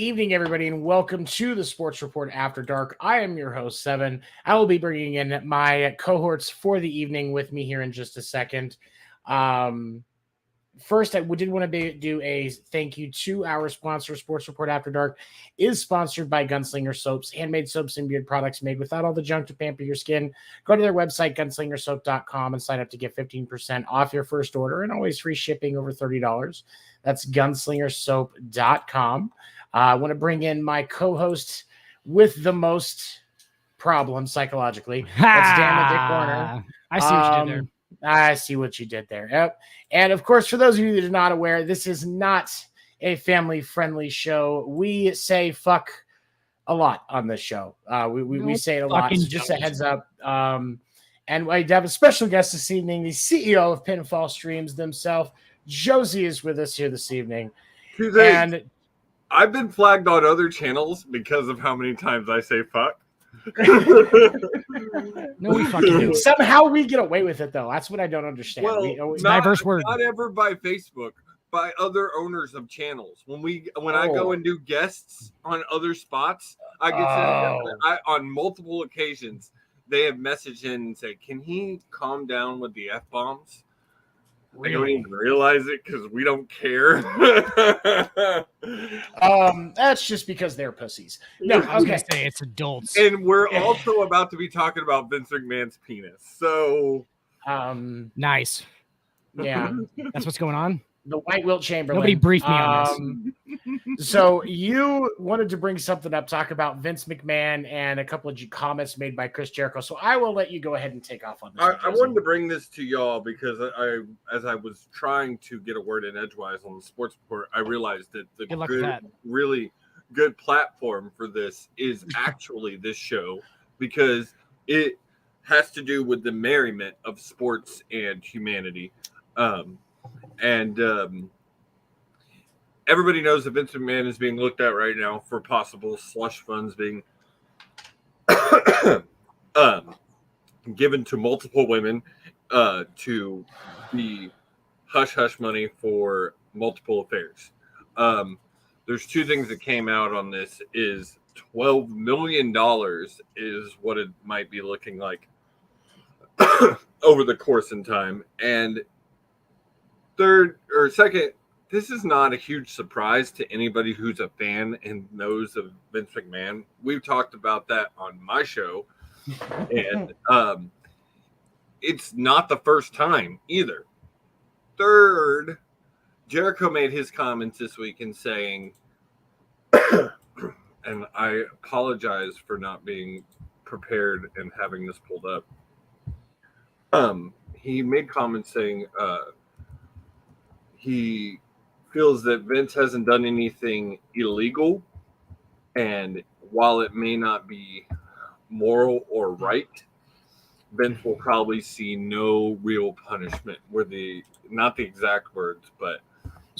evening, everybody, and welcome to the Sports Report After Dark. I am your host, Seven. I will be bringing in my cohorts for the evening with me here in just a second. First, I did want to do a thank you to our sponsor. Sports Report After Dark is sponsored by Gunslinger Soaps, handmade soaps and beard products made without all the junk to pamper your skin. Go to their website, gunslingersoap.com, and sign up to get 15% off your first order and always free shipping over $30. That's gunslingersoap.com. I want to bring in my co-host with the most problems psychologically. That's Dan Werner. I see what you did there. I see what you did there. Yep. And of course, for those of you that are not aware, this is not a family-friendly show. We say fuck a lot on this show. We say it a lot. So just a heads up. And I have a special guest this evening, the CEO of Pinfall Streams themselves. Josie is with us here this evening. And I've been flagged on other channels because of how many times I say fuck. No, we fucking do. Somehow we get away with it, though. That's what I don't understand. Well, diverse word. Not ever by Facebook, by other owners of channels. When I go and do guests on other spots, I get on multiple occasions. They have messaged in and said, "Can he calm down with the F-bombs?" Really? I don't even realize it because we don't care. That's just because they're pussies. No, I was gonna say it's adults. And we're also about to be talking about Vince McMahon's penis. So nice. Yeah. That's what's going on. The White Wilt Chamberlain. Nobody briefed me on this. So you wanted to bring something up, talk about Vince McMahon and a couple of comments made by Chris Jericho. So I will let you go ahead and take off on this. I wanted to bring this to y'all because as I was trying to get a word in edgewise on the sports report, I realized that the really good platform for this is actually this show because it has to do with the merriment of sports and humanity. Everybody knows that Vince McMahon is being looked at right now for possible slush funds being given to multiple women to be hush-hush money for multiple affairs. There's two things that came out on this is $12 million is what it might be looking like over the course in time. And second, this is not a huge surprise to anybody who's a fan and knows of Vince McMahon. We've talked about that on my show. And it's not the first time either. Third, Jericho made his comments this week in saying, and I apologize for not being prepared and having this pulled up. He made comments saying he feels that Vince hasn't done anything illegal, and while it may not be moral or right, Vince will probably see no real punishment. Not the exact words, but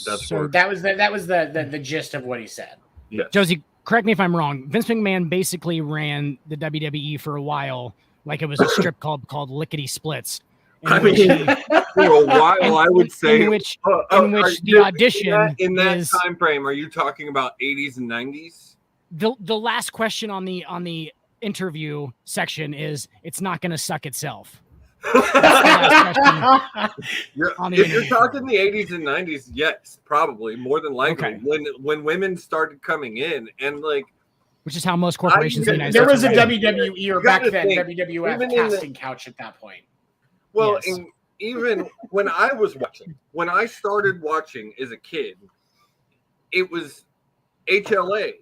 that's that was the gist of what he said. Yes. Josie, correct me if I'm wrong. Vince McMahon basically ran the WWE for a while like it was a strip club called Lickety Splits. For a while, I would say in which the audition in that time frame. Are you talking about 80s and 90s? The last question on the interview section is, "It's not going to suck itself." If you're talking the 80s and 90s, yes, probably more than likely. Okay. When women started coming in and which is how most corporations in the United there States was a are. WWE or back then WWF casting couch at that point. Well, Yes. and even when I started watching as a kid, it was HLA,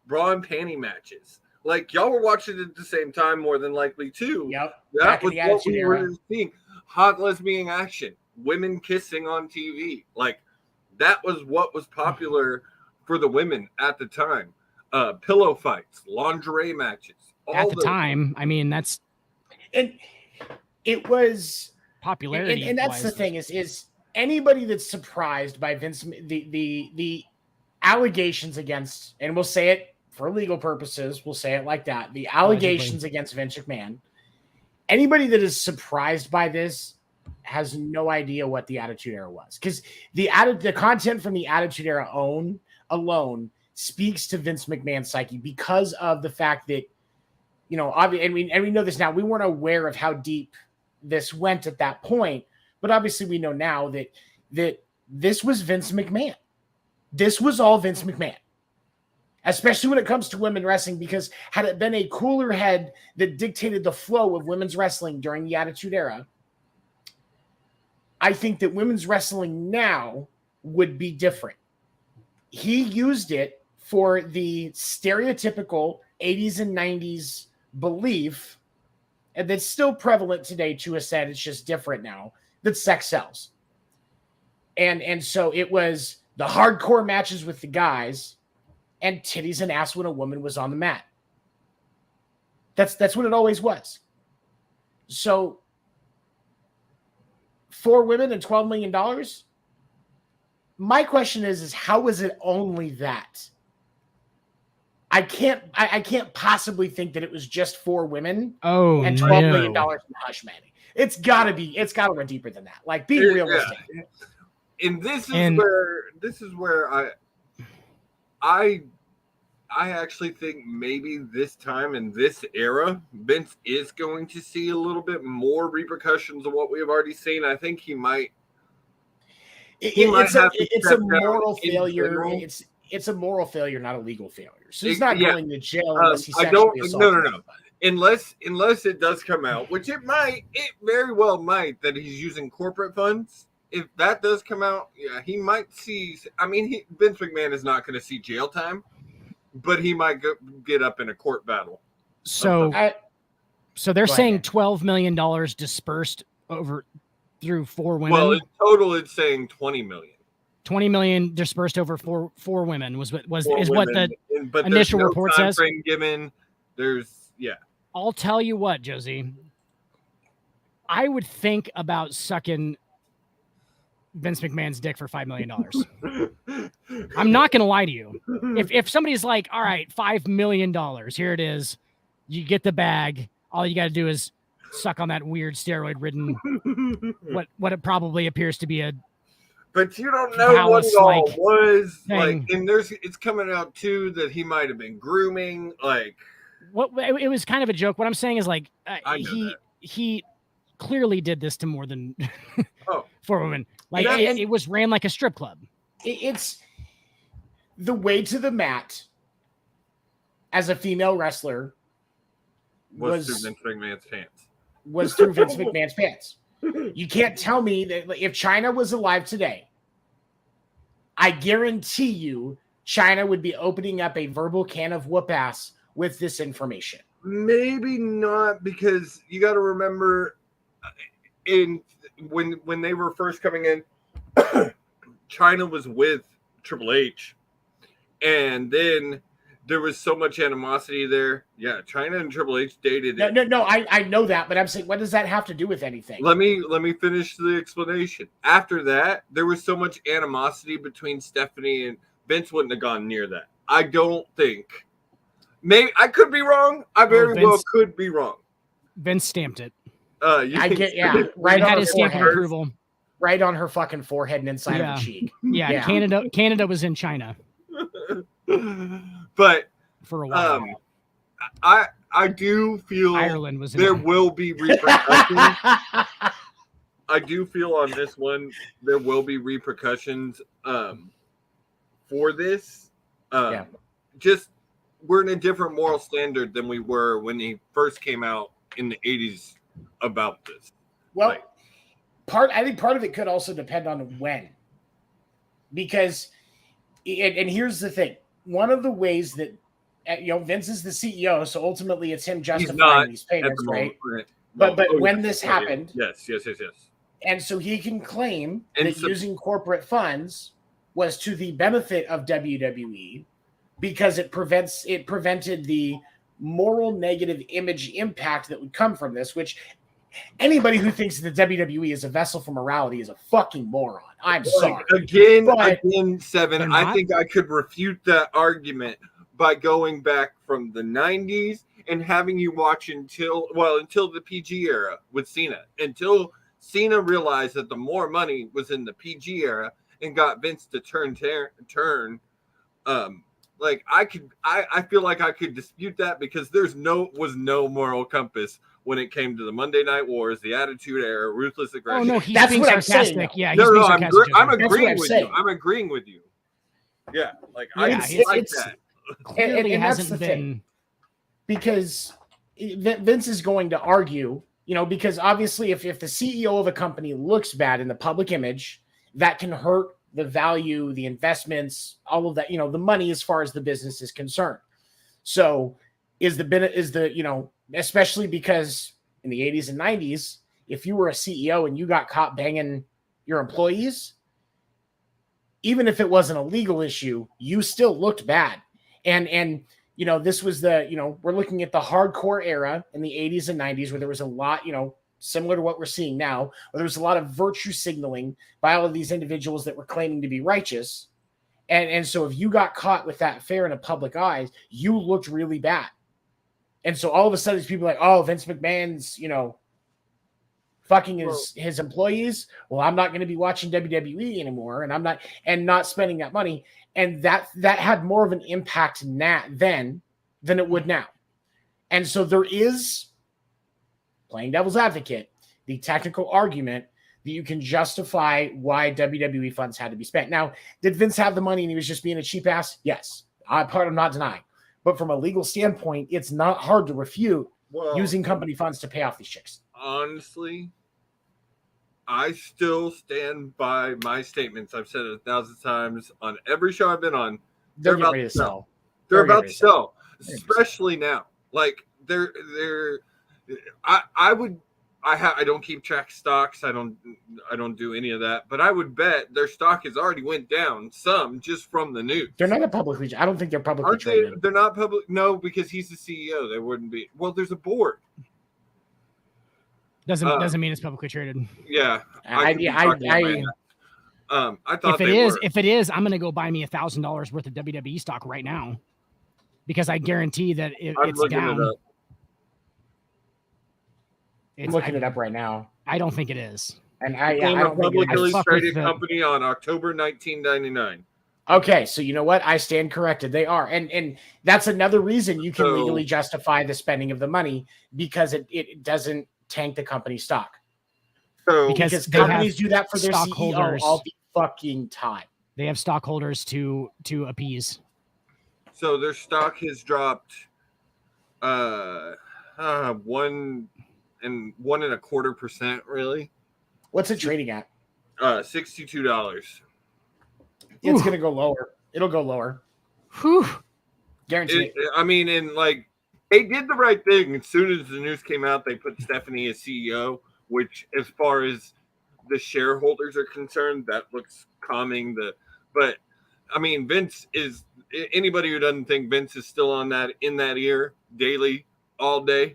bra and panty matches. Like, y'all were watching it at the same time, more than likely, too. Yep. That was what we were seeing. Hot lesbian action, women kissing on TV. Like, that was what was popular for the women at the time. Pillow fights, lingerie matches. At the time, I mean, that's... And it was popularity. And that's the thing is anybody that's surprised by Vince, the allegations against, and we'll say it for legal purposes, we'll say it like that, the allegations against Vince McMahon, anybody that is surprised by this has no idea what the Attitude Era was. Because the content from the Attitude Era alone speaks to Vince McMahon's psyche because of the fact that, you know, obviously, and we know this now. We weren't aware of how deep this went at that point, but obviously we know now that this was Vince McMahon. This was all Vince McMahon, especially when it comes to women wrestling, because had it been a cooler head that dictated the flow of women's wrestling during the Attitude Era, I think that women's wrestling now would be different. He used it for the stereotypical 80s and 90s belief, and that's still prevalent today to a extent. It's just different now, that sex sells. And so it was the hardcore matches with the guys and titties and ass when a woman was on the mat. That's what it always was. So 4 women and $12 million. My question is how is it only that? I can't possibly think that it was just 4 women and $12 million in hush money. It's gotta run deeper than that. Like, be realistic. Yeah. And this is where I actually think maybe this time in this era, Vince is going to see a little bit more repercussions of what we have already seen. I think he might. It's a moral failure. It's a moral failure, not a legal failure. So he's not going to jail unless he sexually assaulted. No. Unless it does come out, which it very well might, that he's using corporate funds. If that does come out, yeah, he might see. I mean, Vince McMahon is not going to see jail time, but he might get up in a court battle. So they're saying $12 million dispersed through 4 women. Well, in total, it's saying $20 million. 20 million dispersed over four women is what the initial report says. Given, I'll tell you what, Josie. I would think about sucking Vince McMahon's dick for $5 million. I'm not going to lie to you. If somebody's like, all right, $5 million, here it is. You get the bag. All you got to do is suck on that weird steroid-ridden, what it probably appears to be a. But you don't know what it all was like. And it's coming out too that he might have been grooming. Like, it was kind of a joke. What I'm saying is like he clearly did this to more than 4 women. Like it was ran like a strip club. It's the way to the mat as a female wrestler was through Vince McMahon's pants. Was through Vince McMahon's pants. You can't tell me that if China was alive today, I guarantee you China would be opening up a verbal can of whoop ass with this information. Maybe not, because you got to remember when they were first coming in, China was with Triple H, and then there was so much animosity there. Yeah, China and Triple H dated. No, I know that, but I'm saying, what does that have to do with anything? Let me finish the explanation. After that, there was so much animosity between Stephanie and Vince. Wouldn't have gone near that. I don't think. Maybe I could be wrong. I very well could be wrong. Vince stamped it. Right on his stamp of approval. Right on her fucking forehead and inside of her cheek. Yeah, Canada was in China. But for a while, I do feel Ireland was there will be repercussions. I do feel on this one there will be repercussions for this. Just we're in a different moral standard than we were when he first came out in the 80s about this. Well, I think part of it could also depend on when, because and here's the thing. One of the ways that Vince is the CEO, so ultimately it's him justifying these payments, right? But when this happened, yes. And so he can claim that using corporate funds was to the benefit of WWE because it prevented the moral negative image impact that would come from this, which anybody who thinks that WWE is a vessel for morality is a fucking moron. I'm sorry. Again, Seven, I think I could refute that argument by going back from the 90s and having you watch until the PG era with Cena. Until Cena realized that the more money was in the PG era and got Vince to turn like I feel like I could dispute that because there's no moral compass when it came to the Monday Night Wars, the Attitude Era, Ruthless Aggression. Oh no, he's That's being what I'm saying, sarcastic. though. Yeah, he's No, being I'm sarcastic. I'm Joseph. agreeing with you. saying. I'm agreeing with you. Yeah, like Yeah, I like it's- that. Clearly and that's hasn't the been. thing. Because Vince is going to argue, because obviously if the CEO of a company looks bad in the public image, that can hurt the value, the investments, all of that, the money as far as the business is concerned. So especially because in the 80s and 90s, if you were a CEO and you got caught banging your employees, even if it wasn't a legal issue, you still looked bad. And this was we're looking at the hardcore era in the 80s and 90s where there was a lot, similar to what we're seeing now, where there was a lot of virtue signaling by all of these individuals that were claiming to be righteous. And so if you got caught with that affair in a public eye, you looked really bad. And so all of a sudden these people are like, oh, Vince McMahon's, fucking his employees. Well, I'm not going to be watching WWE anymore, and I'm not spending that money. And that had more of an impact then than it would now. And so there is, playing devil's advocate, the technical argument that you can justify why WWE funds had to be spent. Now, did Vince have the money and he was just being a cheap ass? Yes. I'm not denying. But from a legal standpoint, it's not hard to refute using company funds to pay off these chicks. Honestly, I still stand by my statements. I've said it 1,000 times on every show I've been on. They're about to sell. They're about to sell, especially now. Like I don't keep track of stocks. I don't do any of that. But I would bet their stock has already went down some just from the news. They're not I don't think they're publicly traded. They're not public. No, because he's the CEO. They wouldn't be. Well, there's a board. Doesn't mean it's publicly traded. Yeah, I thought if it is, I'm gonna go buy me $1,000 worth of WWE stock right now, because I guarantee that it's down. I'm looking it up right now. I don't think it is. And I don't think it is. I traded company on October 1999. Okay, so you know what? I stand corrected. They are. And that's another reason you can legally justify the spending of the money, because it doesn't tank the company stock. So because companies do that for their CEO all the fucking time. They have stockholders to appease. So their stock has dropped 1.25%, really. What's it trading at? $62. It's gonna go lower. It'll go lower. Whew. Guaranteed. I mean, and like they did the right thing. As soon as the news came out, they put Stephanie as CEO, which, as far as the shareholders are concerned, that looks calming. But I mean, Vince is, anybody who doesn't think Vince is still in that ear daily, all day.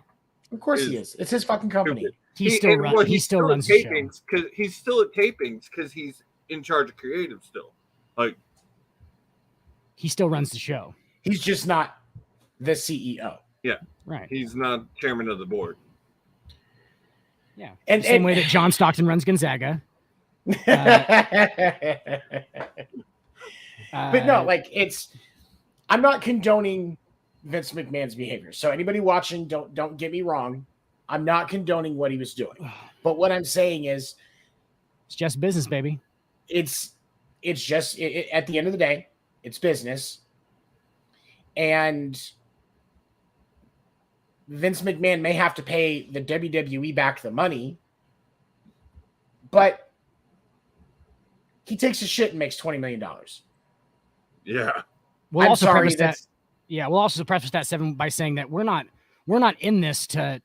Of course he is. It's his fucking company. He still runs the show. He's still at tapings because he's in charge of creative still. Like, he still runs the show. He's just not the CEO. Yeah, right. He's not chairman of the board. Yeah, and the same way that John Stockton runs Gonzaga. But no, like I'm not condoning Vince McMahon's behavior. So anybody watching, don't get me wrong. I'm not condoning what he was doing. But what I'm saying is, it's just business, baby. It's just at the end of the day, it's business. And Vince McMahon may have to pay the WWE back the money, but he takes a shit and makes $20 million. Yeah. We'll also preface that 7 by saying that we're not in this to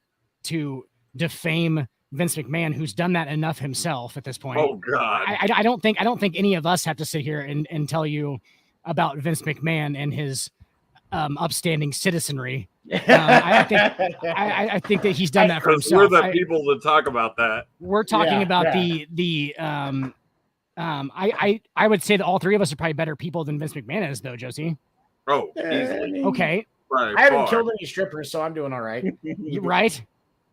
defame Vince McMahon, who's done that enough himself at this point. Oh God. I don't think any of us have to sit here and tell you about Vince McMahon and his upstanding citizenry. I think that he's done that for himself. We're the people that talk about that. We're talking about the I would say that all three of us are probably better people than Vince McMahon is, though, Josie. Oh, easily. Okay. Right, I haven't killed any strippers, so I'm doing all right.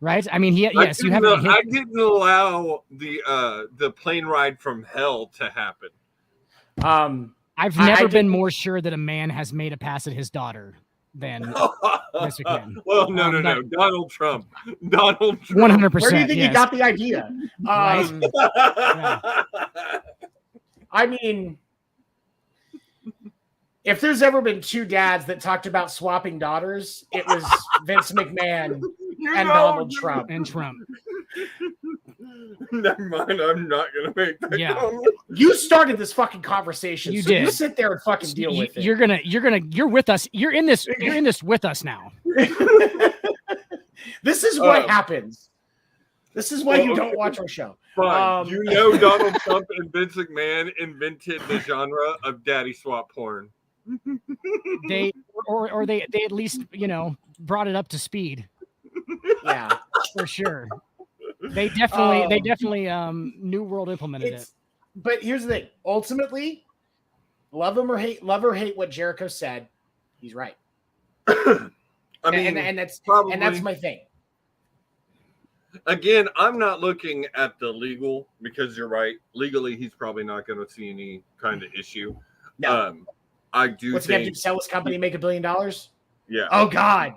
Right. I mean, you haven't. I didn't allow the plane ride from hell to happen. I've never been more sure that a man has made a pass at his daughter than Vince McMahon. Well, no. Donald Trump. 100%. Where do you think he got the idea? Right? I mean, if there's ever been two dads that talked about swapping daughters, it was Vince McMahon and Donald Trump. Never mind. I'm not gonna make that. Yeah, you started this fucking conversation. You so did. You sit there and fucking deal with it. You're with us. You're in this with us now. This is what happens. This is why you don't watch our show. Fine. Donald Trump and Vince McMahon invented the genre of daddy swap porn. They at least brought it up to speed. Yeah, for sure. They definitely New World implemented it. But here's the thing. Ultimately, love or hate what Jericho said, he's right. I mean, and that's my thing. Again, I'm not looking at the legal because you're right. Legally, he's probably not going to see any kind of issue. No. I do. What's he have to sell his company, make $1 billion? Yeah. Oh God.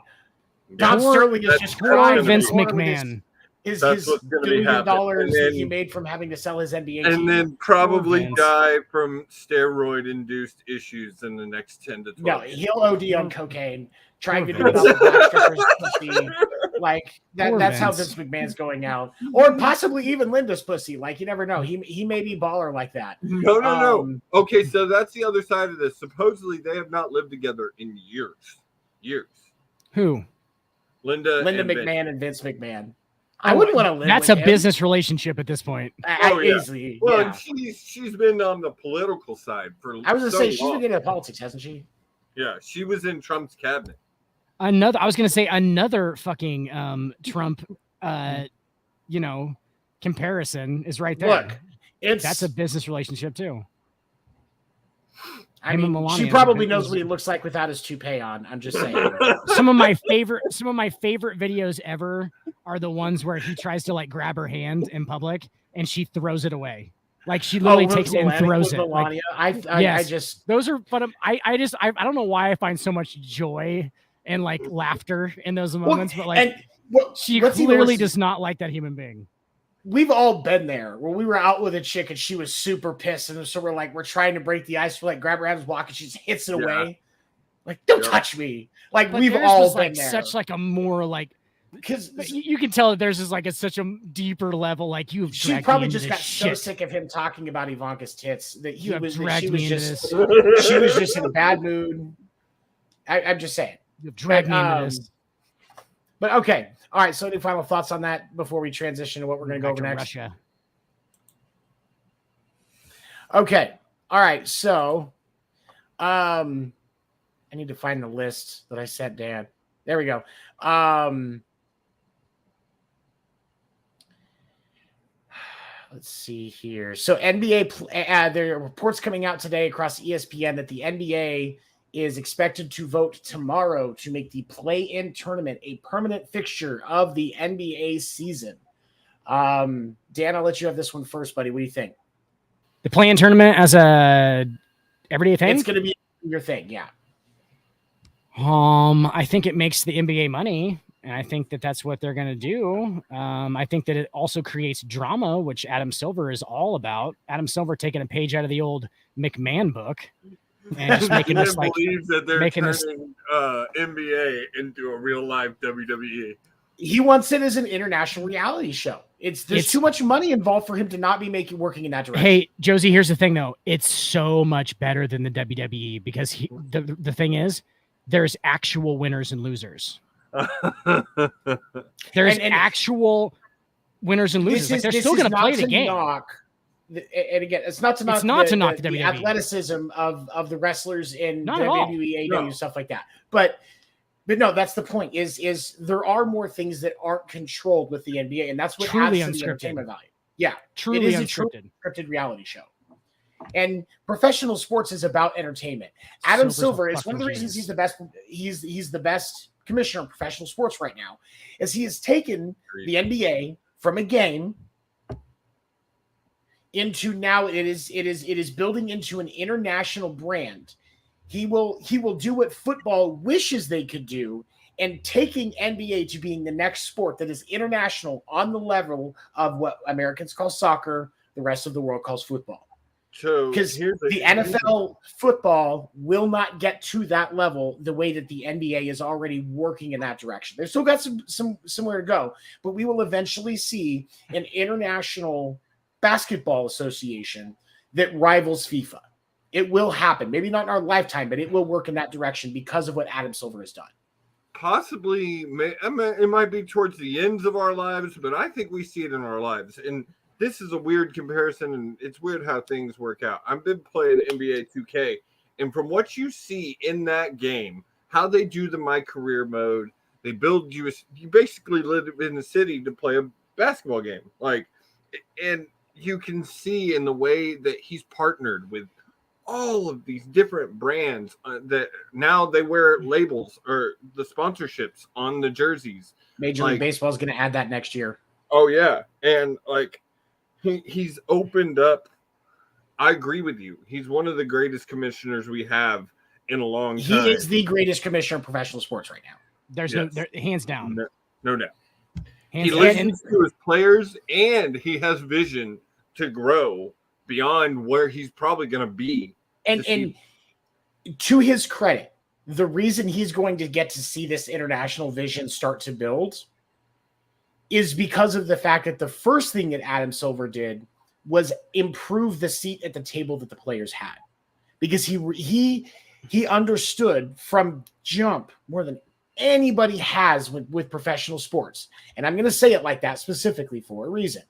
Don Sterling is just crying. Vince McMahon. His $1 billion that he made from having to sell his NBA team. And then probably die from steroid-induced issues in the next 10 to 12 No, years. he'll OD on cocaine, trying to do it on black strippers' pussy. Like, that's how Vince McMahon's going out. Or possibly even Linda's pussy. Like, you never know. He may be baller like that. No. Okay, so that's the other side of this. Supposedly, they have not lived together in years. Who? Linda McMahon and Vince McMahon. I wouldn't want to live That's with a him. business relationship at this point. Easily. Well, yeah. she's been on the political side for I was going to say, she's long. been getting into politics, hasn't she? Yeah, she was in Trump's cabinet. I was going to say another fucking Trump, comparison is right there. Look, that's a business relationship too. I mean, she probably knows what he looks like without his toupee on. I'm just saying. Some of my favorite videos ever are the ones where he tries to like grab her hand in public and she throws it away. Like she literally takes it and throws it. Like, I just those are fun. I don't know why I find so much joy and like laughter in those moments, but like she clearly does not like that human being. We've all been there where we were out with a chick and she was super pissed. And so we're trying to break the ice. We're like, grab her hand, walk, and she just hits it away. Like, don't touch me. Like, but we've all been there. Such like a more like, because you can tell that theirs is like such a deeper level. Like she probably just got so sick of him talking about Ivanka's tits that she was just in a bad mood. I'm just saying. You've dragged me into this. But okay. All right, so any final thoughts on that before we transition to what we're going to go over next? Russia. Okay. All right, so I need to find the list that I sent Dan. There we go. Let's see here. So NBA, there are reports coming out today across ESPN that the NBA is expected to vote tomorrow to make the play-in tournament a permanent fixture of the NBA season. Dan, I'll let you have this one first, buddy. What do you think? The play-in tournament as a everyday thing? It's going to be your thing, yeah. I think it makes the NBA money, and I think that that's what they're going to do. I think that it also creates drama, which Adam Silver is all about. Adam Silver taking a page out of the old McMahon book. And just making this like believes that they're turning NBA into a real life WWE. He wants it as an international reality show. There's too much money involved for him to not be working in that direction. Hey, Josie, here's the thing though. It's so much better than the WWE because the thing is there's actual winners and losers. There's actual winners and losers. They're still going to play the game. And again, it's not to knock the WWE. Athleticism of the wrestlers in WWE, AEW, stuff like that. But no, that's the point. Is there are more things that aren't controlled with the NBA, and that's what truly adds to the entertainment value. Yeah, truly it is unscripted. A scripted reality show. And professional sports is about entertainment. Adam Silver is one of the reasons he's the best. He's the best commissioner of professional sports right now, is he has taken the NBA from a game into now it is building into an international brand. He will do what football wishes they could do, and taking NBA to being the next sport that is international on the level of what Americans call soccer, the rest of the world calls football. Because the NFL football will not get to that level the way that the NBA is already working in that direction. They've still got some somewhere to go, but we will eventually see an international basketball association that rivals FIFA. It will happen. Maybe not in our lifetime, but it will work in that direction because of what Adam Silver has done. Possibly, it might be towards the ends of our lives, but I think we see it in our lives. And this is a weird comparison, and it's weird how things work out. I've been playing NBA 2K, and from what you see in that game, how they do the My Career mode, they build you basically live in the city to play a basketball game. And you can see in the way that he's partnered with all of these different brands that now they wear labels or the sponsorships on the jerseys. Major League Baseball is going to add that next year. Oh yeah. And he's opened up. I agree with you. He's one of the greatest commissioners we have in a long time. He is the greatest commissioner in professional sports right now. There's hands down. No doubt. Hands he listens to his players, and he has vision to grow beyond where he's probably going to be. And to his credit, the reason he's going to get to see this international vision start to build is because of the fact that the first thing that Adam Silver did was improve the seat at the table that the players had. Because he understood from jump more than anybody has with professional sports. And I'm going to say it like that specifically for a reason.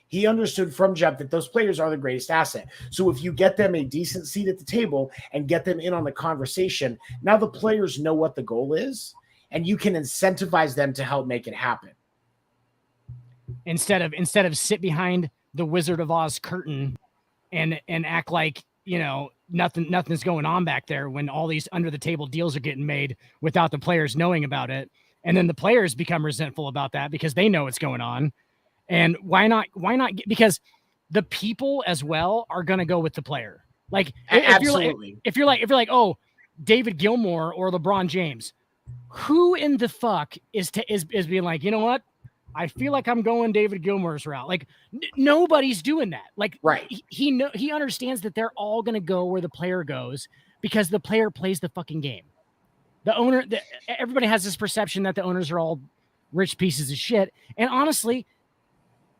He understood from jump that those players are the greatest asset. So if you get them a decent seat at the table and get them in on the conversation, now the players know what the goal is, and you can incentivize them to help make it happen. Instead of sit behind the Wizard of Oz curtain and act like, nothing's going on back there when all these under the table deals are getting made without the players knowing about it. And then the players become resentful about that because they know what's going on. And why not? Because the people as well are going to go with the player. Like absolutely. If you're like, oh, David Gilmour or LeBron James, who in the fuck is being like, you know what? I feel like I'm going David Gilmour's route. Like nobody's doing that. Like right. He understands that they're all going to go where the player goes because the player plays the fucking game. The owner, everybody has this perception that the owners are all rich pieces of shit. And honestly,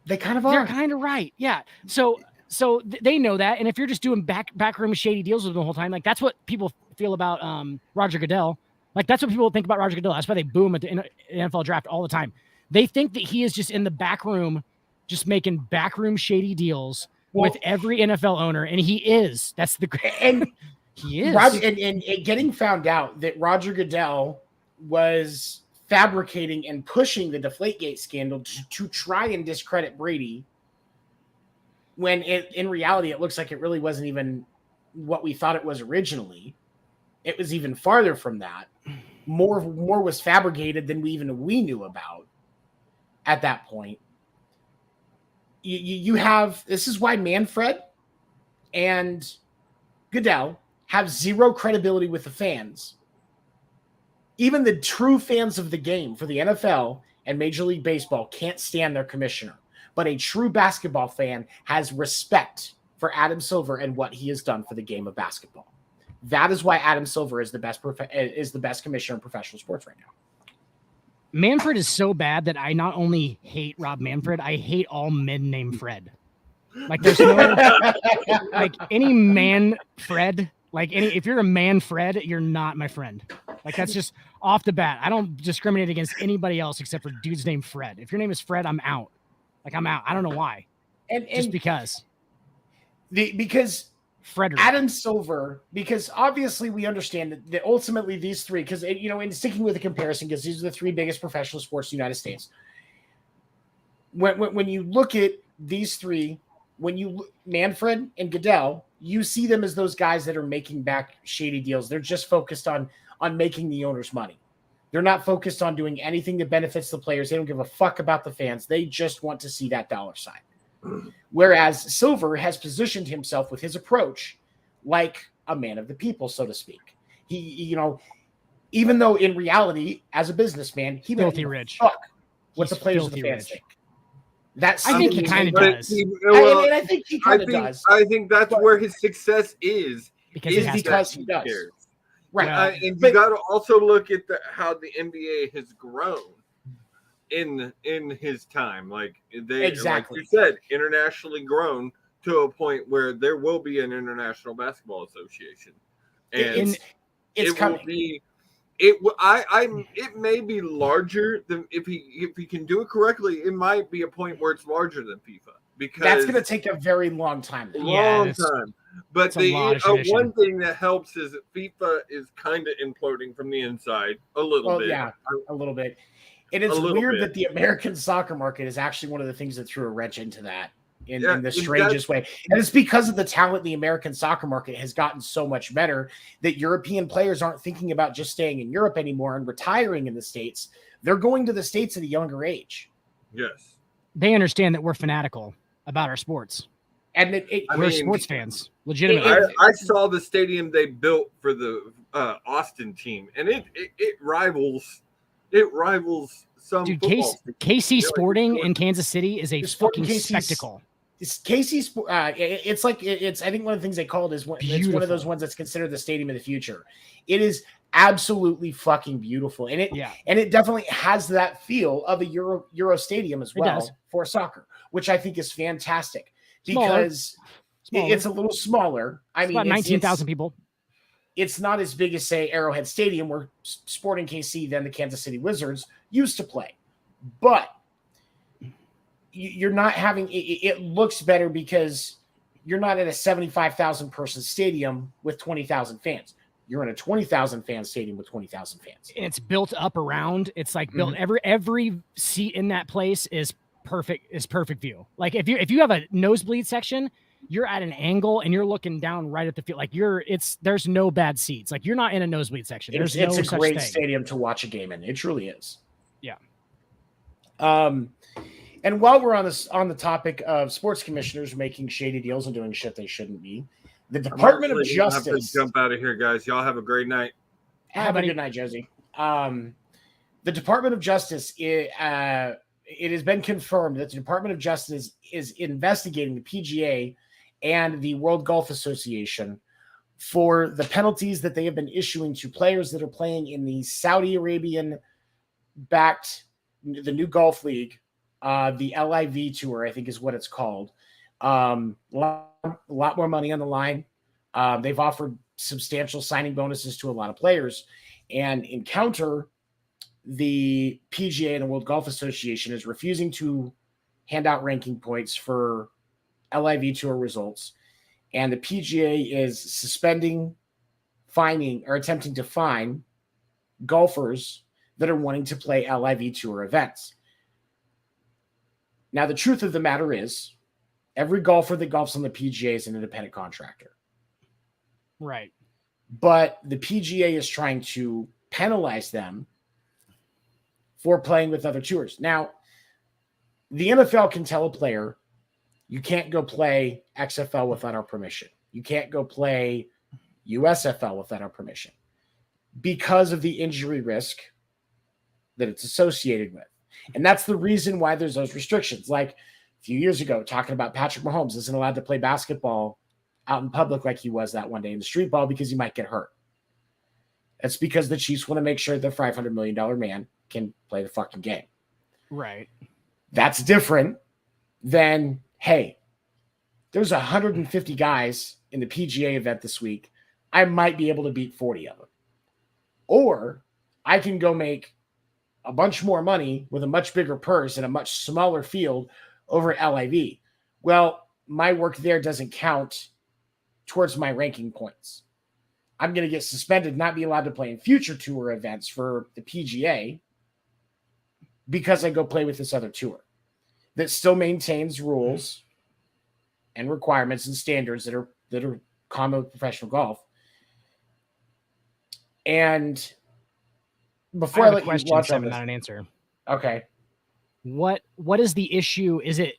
they kind of are. They're kind of right. Yeah. So they know that. And if you're just doing backroom shady deals with them the whole time, like that's what people feel about Roger Goodell. Like that's what people think about Roger Goodell. That's why they boom at the NFL draft all the time. They think that he is just in the back room, just making backroom shady deals with every NFL owner. And he is. That's the and he is. Roger, and getting found out that Roger Goodell was fabricating and pushing the Deflategate scandal to try and discredit Brady, when in reality it looks like it really wasn't even what we thought it was originally. It was even farther from that. More was fabricated than we knew about at that point. You have, this is why Manfred and Goodell have zero credibility with the fans. Even the true fans of the game for the NFL and Major League Baseball can't stand their commissioner. But a true basketball fan has respect for Adam Silver and what he has done for the game of basketball. That is why Adam Silver is the best commissioner in professional sports right now. Manfred is so bad that I not only hate Rob Manfred, I hate all men named Fred. Like there's no like any Manfred, like if you're a Manfred, you're not my friend. Like that's just off the bat. I don't discriminate against anybody else except for dudes named Fred. If your name is Fred, I'm out. Like I'm out. I don't know why. And just because. Because Frederick. Adam Silver, because obviously we understand that ultimately these three, because in sticking with the comparison, because these are the three biggest professional sports in the United States. When you look at these three, Manfred and Goodell, you see them as those guys that are making back shady deals. They're just focused on making the owners money. They're not focused on doing anything that benefits the players. They don't give a fuck about the fans. They just want to see that dollar sign. Whereas Silver has positioned himself with his approach like a man of the people, so to speak. He even though in reality, as a businessman, he filthy might rich. Fuck what He's the players of the filthy fans rich. think. That I think he seemingly- kind of But does. and I think he kind of does. I think that's But- where his success is. Because he has to. because he does. cares. Right. Well, And you but- got to also look at how the NBA has grown in his time. Like Exactly. like you said, internationally grown to a point where there will be an international basketball association, and It's it coming. will be. It may be larger than if he can do it correctly. It might be a point where it's larger than FIFA because That's going to take a very long time. though. long time. But it's a lot of tradition. one thing that helps is that FIFA is kind of imploding from the inside a little Well, bit. yeah, a little bit. And it's A little weird bit. that the American soccer market is actually one of the things that threw a wrench into that in Yeah, the strangest way. And it's because of the talent the American soccer market has gotten so much better that European players aren't thinking about just staying in Europe anymore and retiring in the States. They're going to the States at a younger age. Yes. They understand that we're fanatical about our sports. And We're sports fans, legitimately. I saw the stadium they built for the Austin team, and it rivals some Dude, football. KC Sporting in Kansas City is a Sporting fucking KC's spectacle. It's Casey's. It's like it's. I think one of the things they call it is it's one Beautiful. of those ones that's considered the stadium of the future. It is absolutely fucking beautiful, and it definitely has that feel of a Euro stadium as well for soccer, which I think is fantastic because it's a little smaller. I mean, about 19,000 people. It's not as big as say Arrowhead Stadium, where Sporting KC then the Kansas City Wizards used to play, but you're not having it looks better because you're not at a 75,000 person stadium with 20,000 fans. You're in a 20,000 fan stadium with 20,000 fans. And it's built up around. It's like built every seat in that place is perfect view. Like if you have a nosebleed section, you're at an angle and you're looking down right at the field. Like there's no bad seats. Like you're not in a nosebleed section. It's a great stadium to watch a game in. It truly is. Yeah. And while we're on the topic of sports commissioners making shady deals and doing shit they shouldn't be, the Department of Justice. Have to jump out of here, guys. Y'all have a great night. Have a good night, Josie. The Department of Justice, it has been confirmed that the Department of Justice is investigating the PGA and the World Golf Association for the penalties that they have been issuing to players that are playing in the Saudi Arabian-backed, the new golf league, the LIV Tour, I think is what it's called. A lot more money on the line. They've offered substantial signing bonuses to a lot of players. And in counter, the PGA and the World Golf Association is refusing to hand out ranking points for LIV Tour results. And the PGA is fining, or attempting to fine golfers that are wanting to play LIV Tour events. Now, the truth of the matter is, every golfer that golfs on the PGA is an independent contractor. Right. But the PGA is trying to penalize them for playing with other tours. Now, the NFL can tell a player, you can't go play XFL without our permission. You can't go play USFL without our permission because of the injury risk that it's associated with. And that's the reason why there's those restrictions. Like a few years ago, talking about Patrick Mahomes isn't allowed to play basketball out in public like he was that one day in the street ball because he might get hurt. That's because the Chiefs want to make sure the $500 million man can play the fucking game. Right. That's different than, hey, there's 150 guys in the PGA event this week. I might be able to beat 40 of them. Or I can go make a bunch more money with a much bigger purse and a much smaller field over at LIV. Well, my work there doesn't count towards my ranking points. I'm going to get suspended, not be allowed to play in future tour events for the PGA because I go play with this other tour that still maintains rules and requirements and standards that are common with professional golf. And before I let you watch all this, not an answer. okay. What is the issue? Is it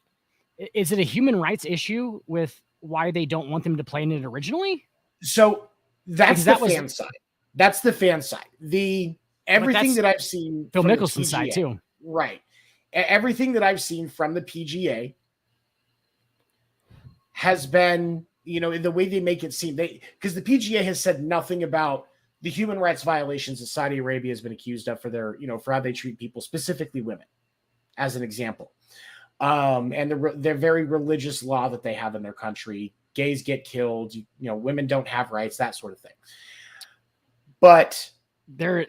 Is it a human rights issue with why they don't want them to play in it originally? So that's the fan side. That's the fan side. Everything that I've seen Phil from Mickelson's the PGA, side too. Right. Everything that I've seen from the PGA has been, the way they make it seem, because the PGA has said nothing about the human rights violations that Saudi Arabia has been accused of for their, for how they treat people, specifically women, as an example. And their very religious law that they have in their country, gays get killed, women don't have rights, that sort of thing. But they're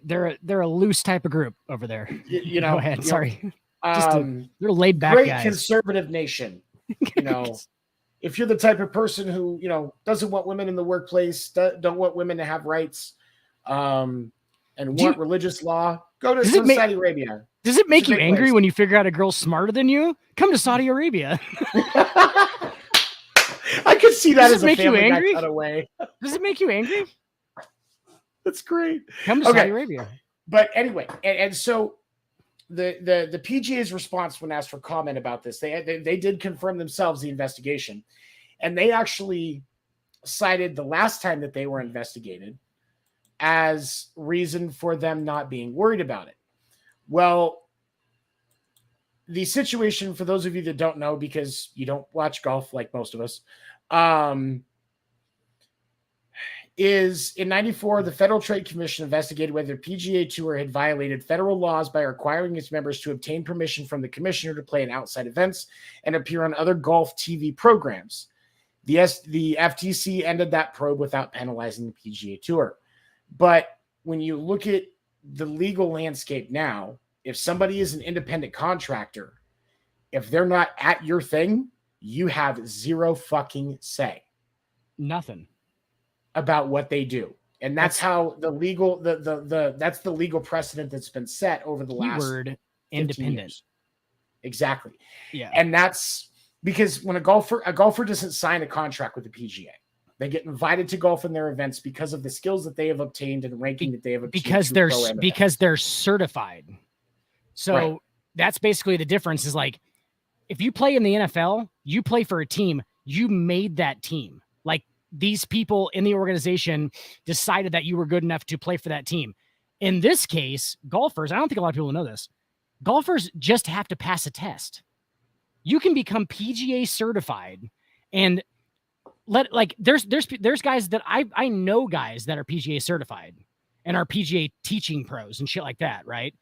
a loose type of group over there. Go ahead. Sorry. They're laid back great guys. Conservative nation. If you're the type of person who, doesn't want women in the workplace, don't want women to have rights, and want religious law, go to Saudi Arabia. Does it make you angry when you figure out a girl's smarter than you? Come to Saudi Arabia. I could see that as a make you Family angry? Guy cutaway. Does it make you angry? That's great. Come to Saudi Arabia. But anyway, and so the PGA's response when asked for comment about this, they did confirm themselves the investigation, and they actually cited the last time that they were investigated as reason for them not being worried about it. Well, the situation, for those of you that don't know, because you don't watch golf like most of us, is in 94, the Federal Trade Commission investigated whether the PGA Tour had violated federal laws by requiring its members to obtain permission from the commissioner to play in outside events and appear on other golf TV programs. The FTC ended that probe without penalizing the PGA Tour. But when you look at the legal landscape now, if somebody is an independent contractor, if they're not at your thing, you have zero fucking say. Nothing. About what they do. And that's how the legal that's the legal precedent that's been set over the last word independent years. Exactly. Yeah. And that's because when a golfer doesn't sign a contract with the PGA, they get invited to golf in their events because of the skills that they have obtained and the ranking that they have obtained because they're certified. So that's basically the difference is like if you play in the NFL, you play for a team, you made that team. Like these people in the organization decided that you were good enough to play for that team. In this case, golfers, I don't think a lot of people know this. Golfers just have to pass a test. You can become PGA certified and there's guys that I know guys that are PGA certified and are PGA teaching pros and shit like that, right?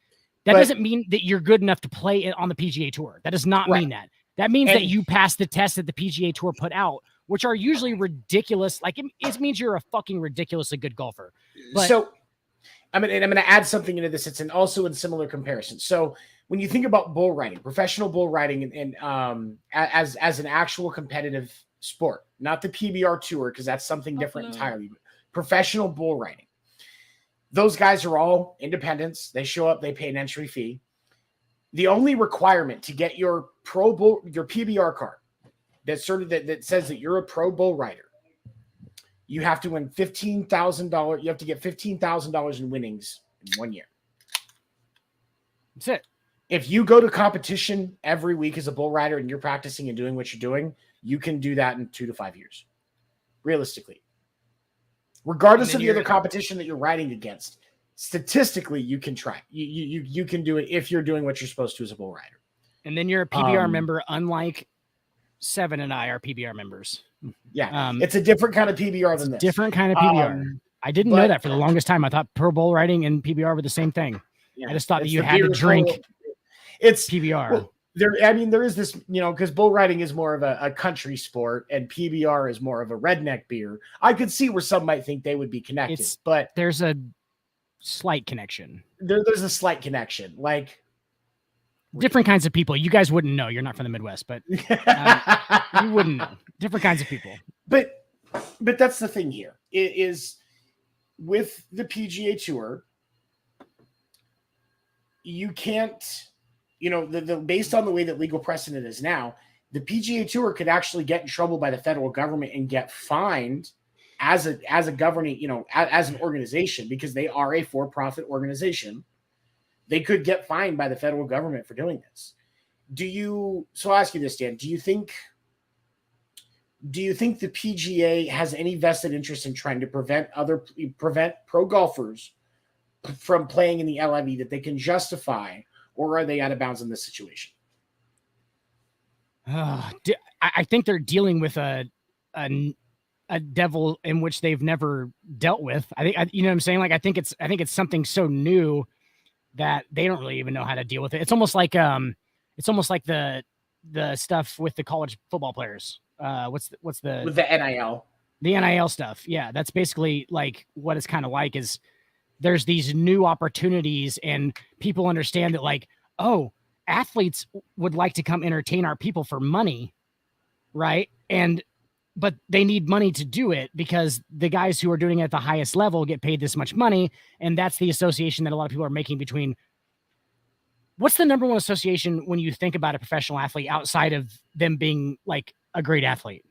That doesn't mean that you're good enough to play on the PGA Tour. That does not mean that. That means that you pass the test that the PGA Tour put out, which are usually ridiculous. Like it means you're a fucking ridiculously good golfer. But, so I'm going to add something into this. It's also in similar comparison. So when you think about bull riding, professional bull riding, and as an actual competitive sport, not the PBR Tour, because that's something different entirely. But professional bull riding, those guys are all independents. They show up, they pay an entry fee. The only requirement to get your your PBR card that says that you're a pro bull rider, you have to win $15,000. You have to get $15,000 in winnings in 1 year. That's it. If you go to competition every week as a bull rider and you're practicing and doing what you're doing, you can do that in 2 to 5 years, realistically. Regardless of the other competition that you're riding against, statistically, you can try. You can do it if you're doing what you're supposed to as a bull rider. And then you're a PBR member, unlike Seven and I are PBR members. Yeah, it's a different kind of PBR than this. Different kind of PBR. I didn't know that for the longest time. I thought pro bull riding and PBR were the same thing. Yeah, I just thought that you had to drink. It's PBR. Well, there is this, because bull riding is more of a country sport and PBR is more of a redneck beer. I could see where some might think they would be connected, but there's a slight connection. There's a slight connection. Like different kinds of people. You guys wouldn't know. You're not from the Midwest, but you wouldn't know. Different kinds of people. But that's the thing here is with the PGA Tour, you can't, based on the way that legal precedent is now, the PGA Tour could actually get in trouble by the federal government and get fined as a governing, as an organization, because they are a for-profit organization. They could get fined by the federal government for doing this. So I'll ask you this, Dan, do you think the PGA has any vested interest in trying to prevent pro golfers from playing in the LIV that they can justify, or are they out of bounds in this situation? I think they're dealing with a devil in which they've never dealt with. You know what I'm saying? Like, I think it's something so new that they don't really even know how to deal with it. It's almost like the stuff with the college football players. What's the with the NIL? The NIL stuff. Yeah, that's basically like what it's kind of like is there's these new opportunities and people understand that, like, oh, athletes would like to come entertain our people for money, right? But they need money to do it because the guys who are doing it at the highest level get paid this much money. And that's the association that a lot of people are making between. What's the number one association when you think about a professional athlete outside of them being like a great athlete?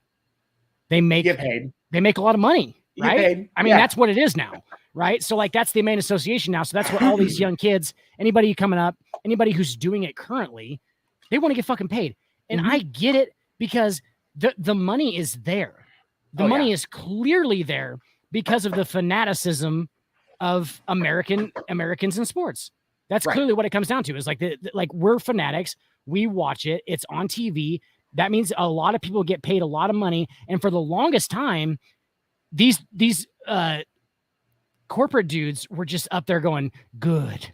They get paid. They make a lot of money, right? I mean, that's what it is now, right? So like, that's the main association now. So that's what all these young kids, anybody coming up, anybody who's doing it currently, they want to get fucking paid. And I get it because the money is there. The money is clearly there because of the fanaticism of Americans in sports. That's clearly what it comes down to, is like like we're fanatics. We watch it. It's on TV. That means a lot of people get paid a lot of money. And for the longest time, these corporate dudes were just up there going, good.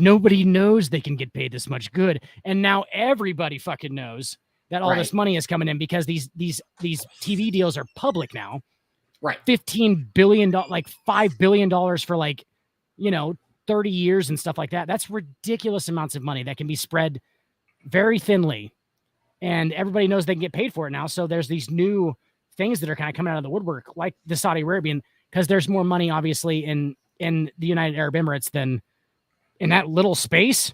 Nobody knows they can get paid this much. Good. And now everybody fucking knows that all this money is coming in because these TV deals are public now. Right. $15 billion, like $5 billion for, like, 30 years and stuff like that. That's ridiculous amounts of money that can be spread very thinly. And everybody knows they can get paid for it now. So there's these new things that are kind of coming out of the woodwork, like the Saudi Arabian, because there's more money, obviously, in the United Arab Emirates than in that little space.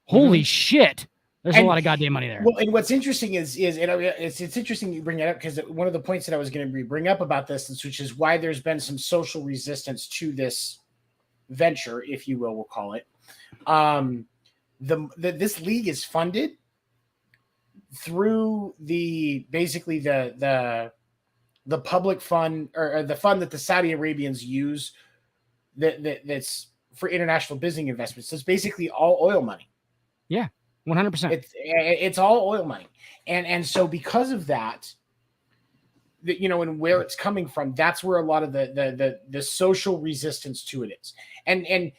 Holy shit. There's a lot of goddamn money there. Well, and what's interesting is it's interesting you bring that up, because one of the points that I was going to bring up about this, which is why there's been some social resistance to this venture, if you will, we'll call it. This league is funded through basically the public fund, or the fund that the Saudi Arabians use that's for international business investments. So it's basically all oil money. Yeah. 100%. It's all oil money. And so because of that, and where it's coming from, that's where a lot of the social resistance to it is. And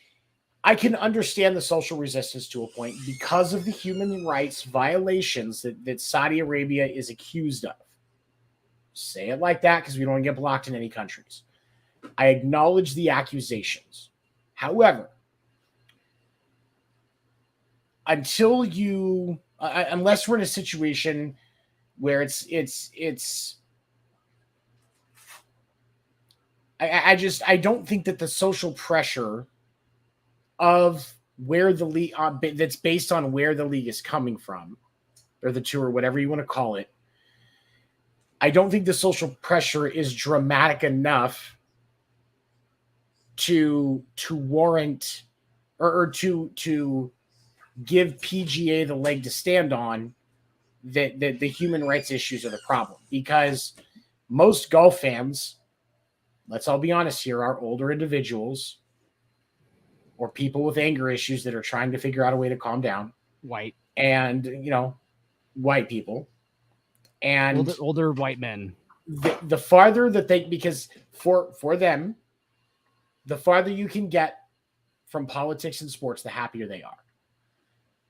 I can understand the social resistance to a point because of the human rights violations that Saudi Arabia is accused of. Say it like that because we don't want to get blocked in any countries. I acknowledge the accusations. However, unless we're in a situation where I don't think that the social pressure of where the league that's based on where the league is coming from, or the tour, whatever you want to call it, I don't think the social pressure is dramatic enough to warrant or to give PGA the leg to stand on that the human rights issues are the problem. Because most golf fans, let's all be honest here, are older individuals or people with anger issues that are trying to figure out a way to calm down. White. And, white people. And older white men. The farther that because for them, the farther you can get from politics and sports, the happier they are.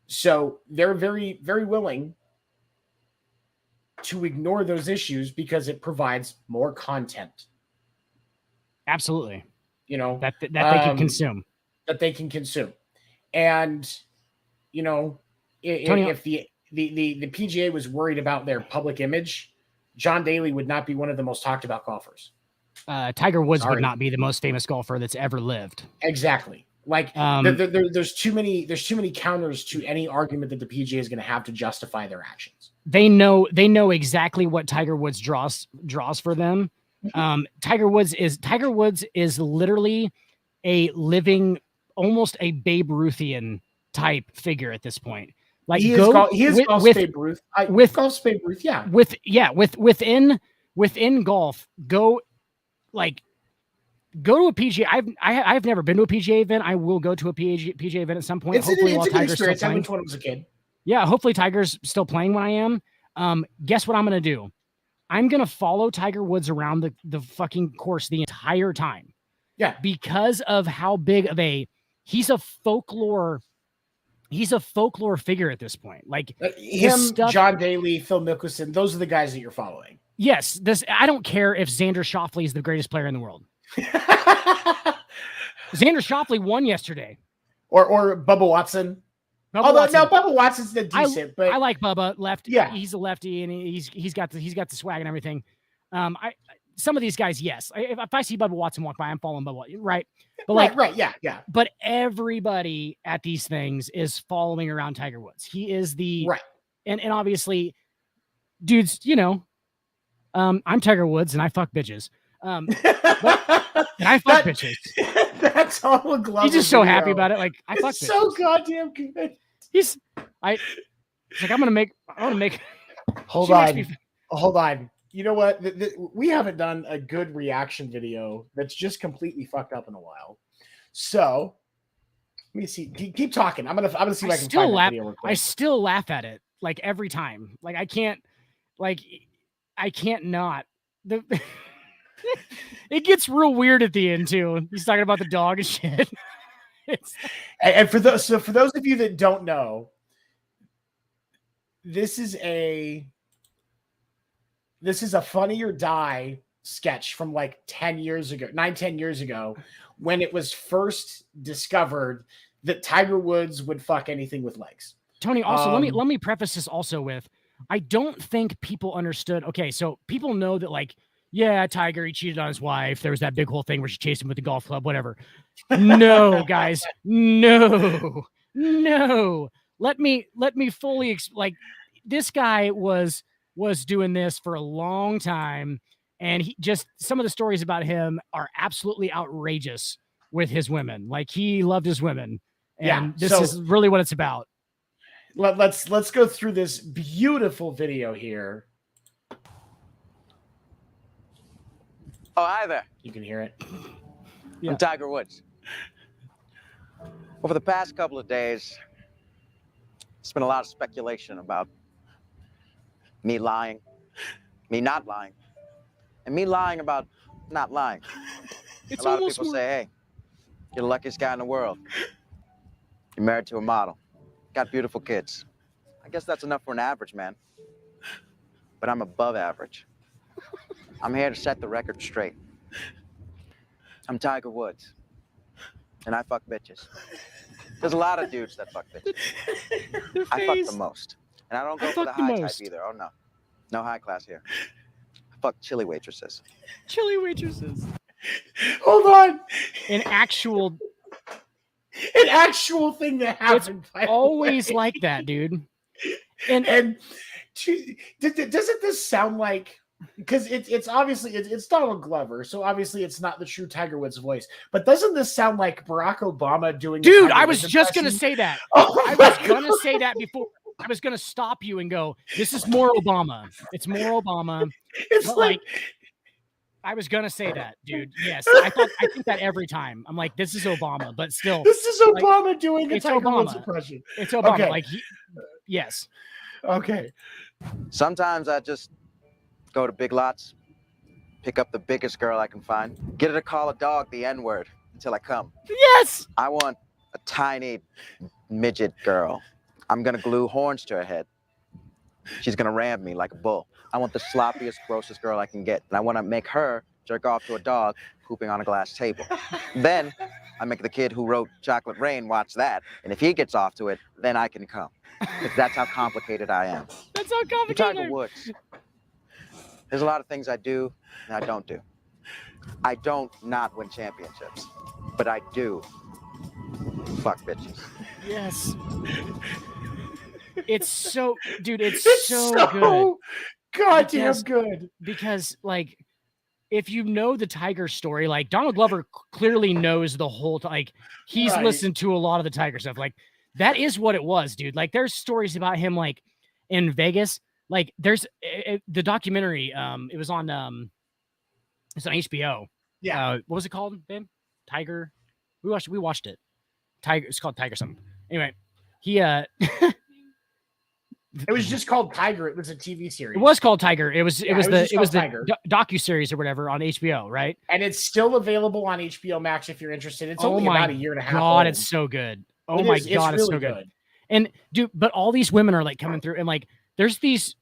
So they're very, very willing to ignore those issues because it provides more content. Absolutely. That they can consume. That they can consume. And, if the PGA was worried about their public image, John Daly would not be one of the most talked about golfers. Tiger Woods would not be the most famous golfer that's ever lived. Exactly. Like there's too many counters to any argument that the PGA is going to have to justify their actions. They know exactly what Tiger Woods draws for them. Tiger Woods is literally a living, almost a Babe Ruthian type figure at this point, Like he go is golf Babe Ruth. Golf Babe Ruth, yeah. Within golf, go to a PGA. I've never been to a PGA event. I will go to a PGA event at some point. Hopefully, while Tiger's still playing. I went to when I was a kid. Yeah, hopefully Tiger's still playing when I am. Guess what I'm gonna do? I'm gonna follow Tiger Woods around the fucking course the entire time. Yeah, because of how big of he's a folklore figure at this point. Like him, John Daly, Phil Mickelson, those are the guys that you're following. Yes, I don't care if Xander Schauffele is the greatest player in the world. Xander Schauffele won yesterday. Or Bubba Watson. Bubba Watson's decent, but I like Bubba. Lefty. Yeah. He's a lefty, and he's got the swag and everything. Some of these guys, yes. If I see Bubba Watson walk by, I'm following Bubba, right? But right, yeah. But everybody at these things is following around Tiger Woods. He is the right, and obviously, dudes, I'm Tiger Woods and I fuck bitches. Bitches. That's all Glover. He's just so happy about it. Like I fuck bitches. So goddamn good. It's like I'm gonna make. Hold on. You know what? We haven't done a good reaction video that's just completely fucked up in a while. So let me see. Keep talking. I'm gonna see if I can find that video real quick. I still laugh at it like every time. Like I can't not. It gets real weird at the end too. He's talking about the dog and shit. And for those of you that don't know, this is a Funny or Die sketch from like 10 years ago, 9-10 years ago, when it was first discovered that Tiger Woods would fuck anything with legs. Tony, also let me preface this also with, I don't think people understood. Okay, so people know that like, yeah, Tiger, he cheated on his wife. There was that big whole thing where she chased him with the golf club, whatever. No, guys, no. Let me fully this guy was doing this for a long time, and he just, some of the stories about him are absolutely outrageous with his women. Like he loved his women, and this is really what it's about. Let's go through this beautiful video here. Oh, hi there. You can hear it. Yeah. I'm Tiger Woods. Over the past couple of days, there's been a lot of speculation about me lying, me not lying, and me lying about not lying. A lot of people say, hey, you're the luckiest guy in the world. You're married to a model. Got beautiful kids. I guess that's enough for an average man. But I'm above average. I'm here to set the record straight. I'm Tiger Woods. And I fuck bitches. There's a lot of dudes that fuck bitches. I fuck the most. And I don't go for the high type either. Oh, no. No high class here. I fuck chili waitresses. Chili waitresses. Hold on. An actual thing that happened. It's always like that, dude. And doesn't this sound like, because it's obviously it's Donald Glover, so obviously it's not the true Tiger Woods voice, but doesn't this sound like Barack Obama doing? Dude, I was just gonna say that. I was gonna say that before. I was gonna stop you and go, this is more Obama. It's more Obama. It's like I was gonna say that, dude. Yes, I think that every time. I'm like, this is Obama, but still, this is Obama doing a Tiger Woods impression. It's Obama. Okay. Like, yes. Okay. Sometimes I just go to Big Lots, pick up the biggest girl I can find, get her to call a dog the N-word until I come. Yes. I want a tiny midget girl. I'm gonna glue horns to her head. She's gonna ram me like a bull. I want the sloppiest, grossest girl I can get. And I want to make her jerk off to a dog pooping on a glass table. Then I make the kid who wrote Chocolate Rain watch that. And if he gets off to it, then I can come. Because that's how complicated I am. That's how complicated. Tiger Woods. There's a lot of things I do and I don't do. I don't not win championships. But I do fuck bitches. Yes. It's so, dude, it's so good. Goddamn good. Because, like, if you know the Tiger story, like, Donald Glover clearly knows the whole, like, he's listened to a lot of the Tiger stuff. Like, That is what it was, dude. Like, there's stories about him, like, in Vegas. Like, there's the documentary. It was on HBO. Yeah. What was it called, babe? Tiger. We watched it. Tiger. It's called Tiger something. Anyway, he It was just called Tiger. It was a TV series. It was called Tiger. It was Tiger. the docu-series or whatever on HBO, right? And it's still available on HBO Max if you're interested. It's only about a year and a half God, old. it's so good. Oh my God, it's really so good. And dude, but all these women are like coming through, and like there's these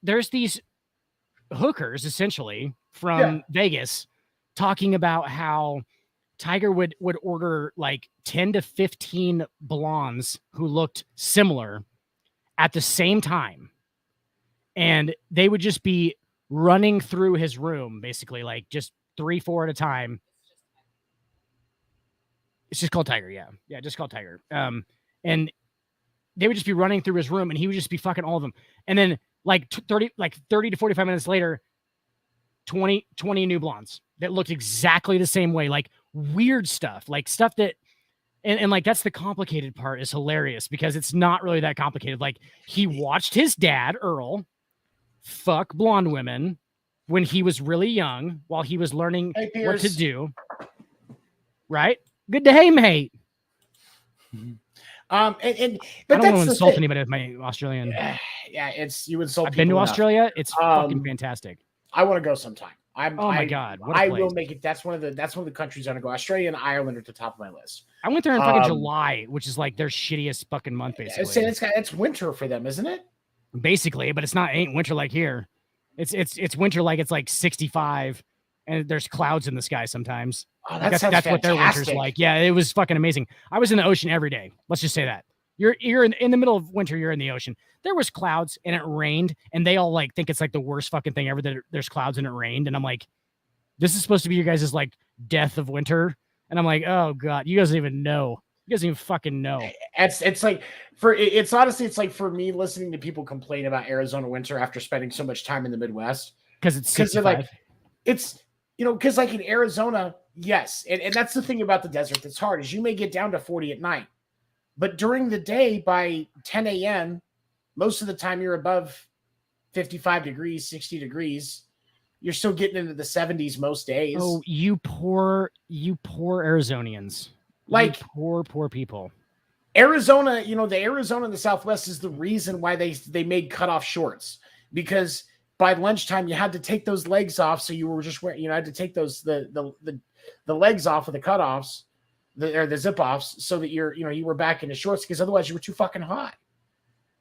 hookers essentially from Vegas talking about how Tiger would order like 10 to 15 blondes who looked similar at the same time, and they would just be running through his room, basically, like just 3-4 at a time. It's just called Tiger, yeah, just called Tiger. And they would just be running through his room, and he would just be fucking all of them. And then like 30 to 45 minutes later, 20 new blondes that looked exactly the same way, like weird stuff, like stuff that. And like, that's the complicated part, is hilarious because it's not really that complicated. Like, he watched his dad, Earl, fuck blonde women when he was really young while he was learning what to do. Right? Good day, mate. But I don't want to insult anybody with my Australian. Yeah, you insult. I've been to enough. Australia. It's fucking fantastic. I want to go sometime. My God, what a I place. will make it. That's one of the countries I want to go. Australia and Ireland are at the top of my list. I went there in fucking July, which is like their shittiest fucking month, basically. It's winter for them, isn't it? Basically, but ain't winter like here. It's winter like it's like 65, and there's clouds in the sky sometimes. Oh, that's what their winter's like. Yeah, it was fucking amazing. I was in the ocean every day. Let's just say that. You're in the middle of winter. You're in the ocean. There was clouds and it rained, and they all like think it's like the worst fucking thing ever that there's clouds and it rained. And I'm like, this is supposed to be your guys' like death of winter. And I'm like, oh God, you guys don't even know. You guys don't even fucking know. It's like it's like for me listening to people complain about Arizona winter after spending so much time in the Midwest. Because they're like, it's, because like in Arizona, yes. And that's the thing about the desert that's hard, is you may get down to 40 at night. But during the day, by 10 a.m., most of the time you're above 55 degrees, 60 degrees. You're still getting into the 70s most days. Oh, you poor Arizonians. Like, you poor people. Arizona, the Arizona in the Southwest is the reason why they made cutoff shorts, because by lunchtime you had to take those legs off. So you were just wearing, had to take those the legs off of the cutoffs, the zip offs, so that you were back into shorts, because otherwise you were too fucking hot.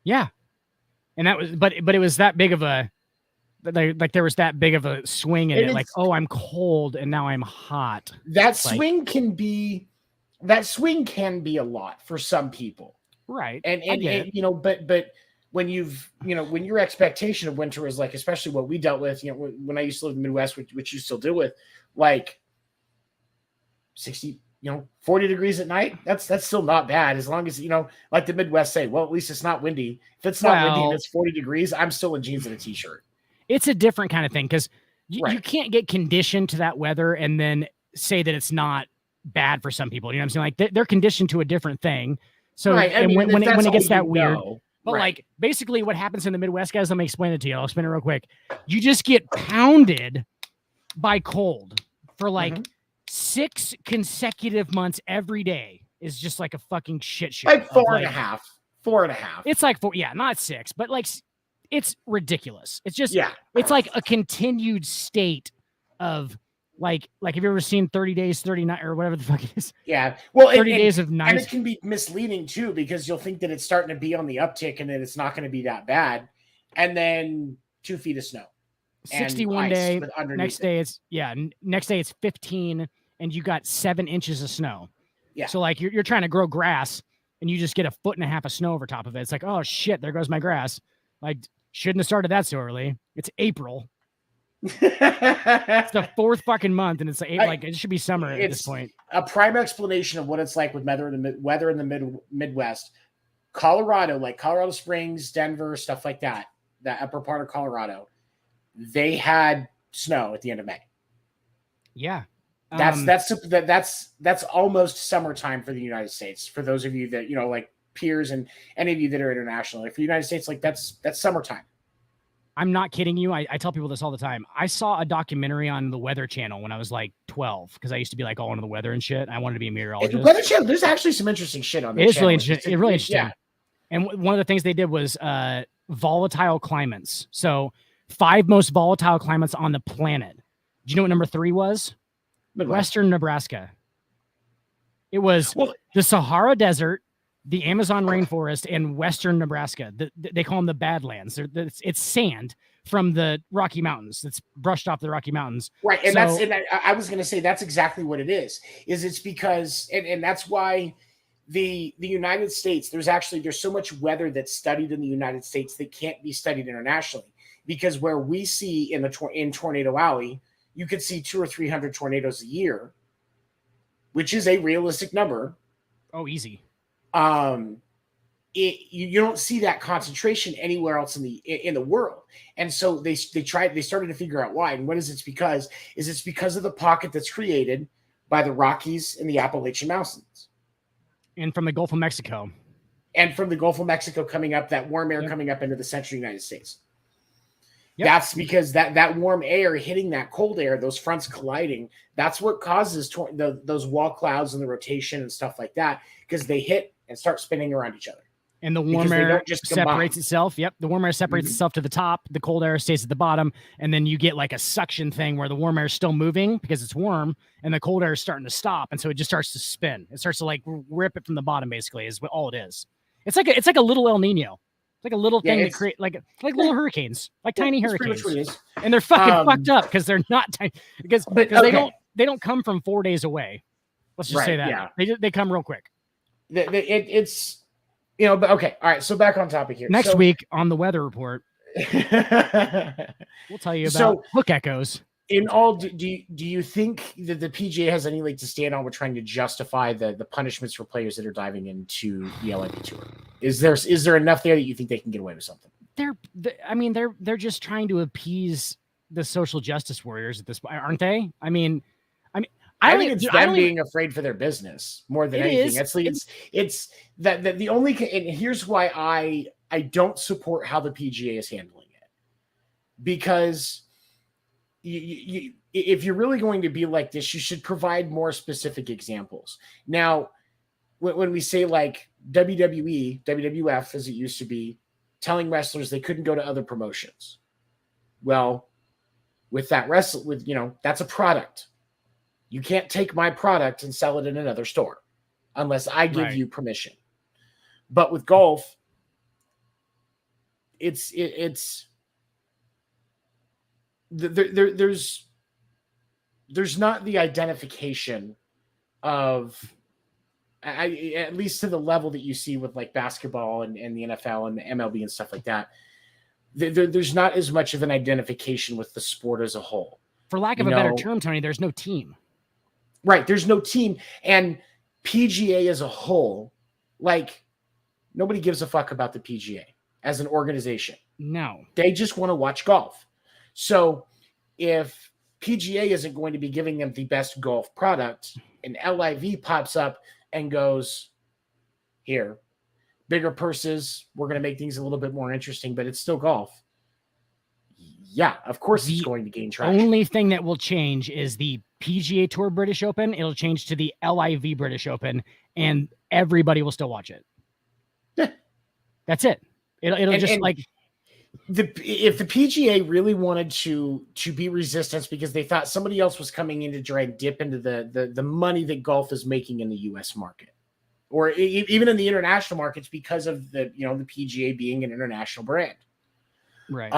Yeah, and that was, but it was that big of a, like there was that big of a swing in it. Like, oh, I'm cold and now I'm hot. That swing can be a lot for some people, right? And but when when your expectation of winter is like, especially what we dealt with, when I used to live in the Midwest, which you still deal with, like 60, 40 degrees at night, that's still not bad, as long as, like the Midwest say, well, at least it's not windy. If it's not windy and it's 40 degrees, I'm still in jeans and a t-shirt. It's a different kind of thing, because you can't get conditioned to that weather and then say that it's not bad for some people. You know what I'm saying? Like, they're conditioned to a different thing. So and when it gets that weird, but like basically what happens in the Midwest, guys, let me explain it to you. I'll explain it real quick. You just get pounded by cold for like 6 consecutive months. Every day is just like a fucking shit show. Like 4.5. It's like 4, not 6, but like it's ridiculous. It's just, it's like a continued state of like have you ever seen 30 days, 39 or whatever the fuck it is? Yeah. Well, 30 days of night. And it can be misleading too, because you'll think that it's starting to be on the uptick and then it's not going to be that bad. And then 2 feet of snow. 61 day. Next day it's 15 and you got 7 inches of snow. Yeah. So like you're trying to grow grass and you just get 1.5 feet of snow over top of it. It's like, oh shit, there goes my grass. Like, shouldn't have started that so early. It's April. It's the 4th fucking month, and it's like it should be summer at this point. A prime explanation of what it's like with weather in the Midwest. Colorado, like Colorado Springs, Denver, stuff like that, that upper part of Colorado, they had snow at the end of May. Yeah. That's almost summertime for the United States. For those of you that, like peers and any of you that are international. Like for the United States, like that's summertime. I'm not kidding you. I tell people this all the time. I saw a documentary on the Weather Channel when I was like 12 because I used to be like all into the weather and shit. I wanted to be a meteorologist. Weather Channel, there's actually some interesting shit on there. It is really interesting. It's really interesting. Yeah. And one of the things they did was volatile climates. So 5 most volatile climates on the planet. Do you know what number 3 was? Western Nebraska. It was the Sahara Desert, the Amazon rainforest, and Western Nebraska. They call them the Badlands. It's sand from the Rocky Mountains. That's brushed off the Rocky Mountains. Right. And I was going to say that's exactly what it is it's because, and that's why the United States, there's so much weather that's studied in the United States that can't be studied internationally, because where we see in Tornado Alley, you could see 200 or 300 tornadoes a year, which is a realistic number. Oh, easy. You don't see that concentration anywhere else in the world. And so they started to figure out why. And what is it's because of the pocket that's created by the Rockies and the Appalachian Mountains. And from the Gulf of Mexico. And from the Gulf of Mexico coming up, that warm air coming up into the central United States. Yep. That's because that warm air hitting that cold air, those fronts colliding, that's what causes those wall clouds and the rotation and stuff like that, because they hit and start spinning around each other. And the warm air separates itself. Yep. The warm air separates itself to the top. The cold air stays at the bottom. And then you get like a suction thing where the warm air is still moving because it's warm and the cold air is starting to stop. And so it just starts to spin. It starts to like rip it from the bottom, basically, is what all it is. It's like a little El Nino. It's like a little thing to create like little hurricanes, like tiny hurricanes. And they're fucking fucked up because they're not tiny, because they don't come from 4 days away. Let's just say that. Yeah. They come real quick. It's but okay. All right. So back on topic here. Next week on the weather report, we'll tell you about hook echoes. In all, do you think that the PGA has any leg to stand on with trying to justify the punishments for players that are diving into the LIV tour? Is there enough there that you think they can get away with something? They're just trying to appease the social justice warriors at this point, aren't they? I think it's them being afraid for their business more than anything. It's that the only, and here's why I don't support how the PGA is handling it, because if you're really going to be like this, you should provide more specific examples. Now, when we say like WWE, WWF, as it used to be, telling wrestlers they couldn't go to other promotions. Well, with that that's a product. You can't take my product and sell it in another store unless I give you permission. But with golf, there's not the identification of, at least to the level that you see with like basketball and the NFL and the MLB and stuff like that. There's not as much of an identification with the sport as a whole. For lack of a better term, Tony, there's no team. Right. There's no team. And PGA as a whole, like, nobody gives a fuck about the PGA as an organization. No. They just want to watch golf. So if PGA isn't going to be giving them the best golf product, and LIV pops up and goes, here, bigger purses, we're going to make things a little bit more interesting, but it's still golf. Yeah, of course it's going to gain traction. The only thing that will change is the PGA Tour British Open. It'll change to the LIV British Open, and everybody will still watch it. Yeah. That's it. It'll just like... If the PGA really wanted to be resistance because they thought somebody else was coming in to try and dip into the money that golf is making in the U.S. market, or even in the international markets because of the PGA being an international brand, right?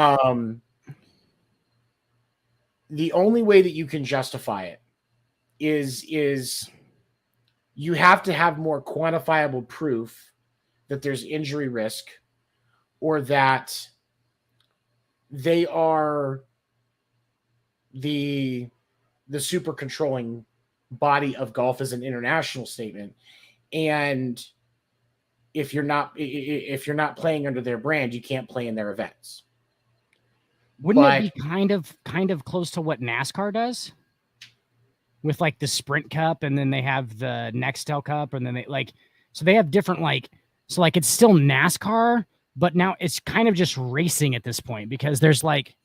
The only way that you can justify it is you have to have more quantifiable proof that there's injury risk, or that they are the super controlling body of golf as an international statement. And if you're not playing under their brand, you can't play in their events. Wouldn't it be kind of close to what NASCAR does with like the Sprint Cup, and then they have the Nextel Cup, and then they so they have different like So like it's still NASCAR, but now it's kind of just racing at this point because there's like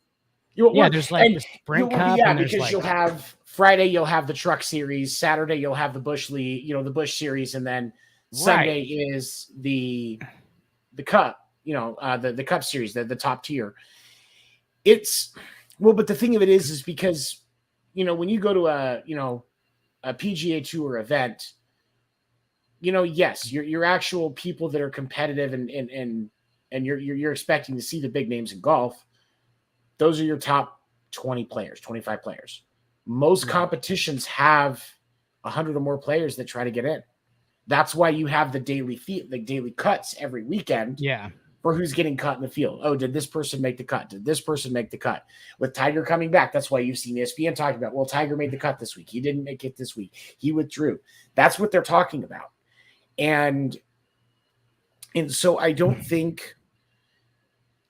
there's like the Sprint Cup, and there's because like you'll have Friday, you'll have the Truck Series, Saturday you'll have the Busch League, the Busch Series, and then Sunday is the Cup, the Cup Series, the top tier. It's but the thing of it is because when you go to a PGA Tour event, yes, your actual people that are competitive and you're expecting to see the big names in golf. Those are your top 20 players, 25 players. Most competitions have 100 or more players that try to get in. That's why you have the daily cuts every weekend. Yeah. For who's getting cut in the field. Oh, did this person make the cut? Did this person make the cut? With Tiger coming back, that's why you've seen ESPN talking about, well, Tiger made the cut this week. He didn't make it this week. He withdrew. That's what they're talking about. And so I don't think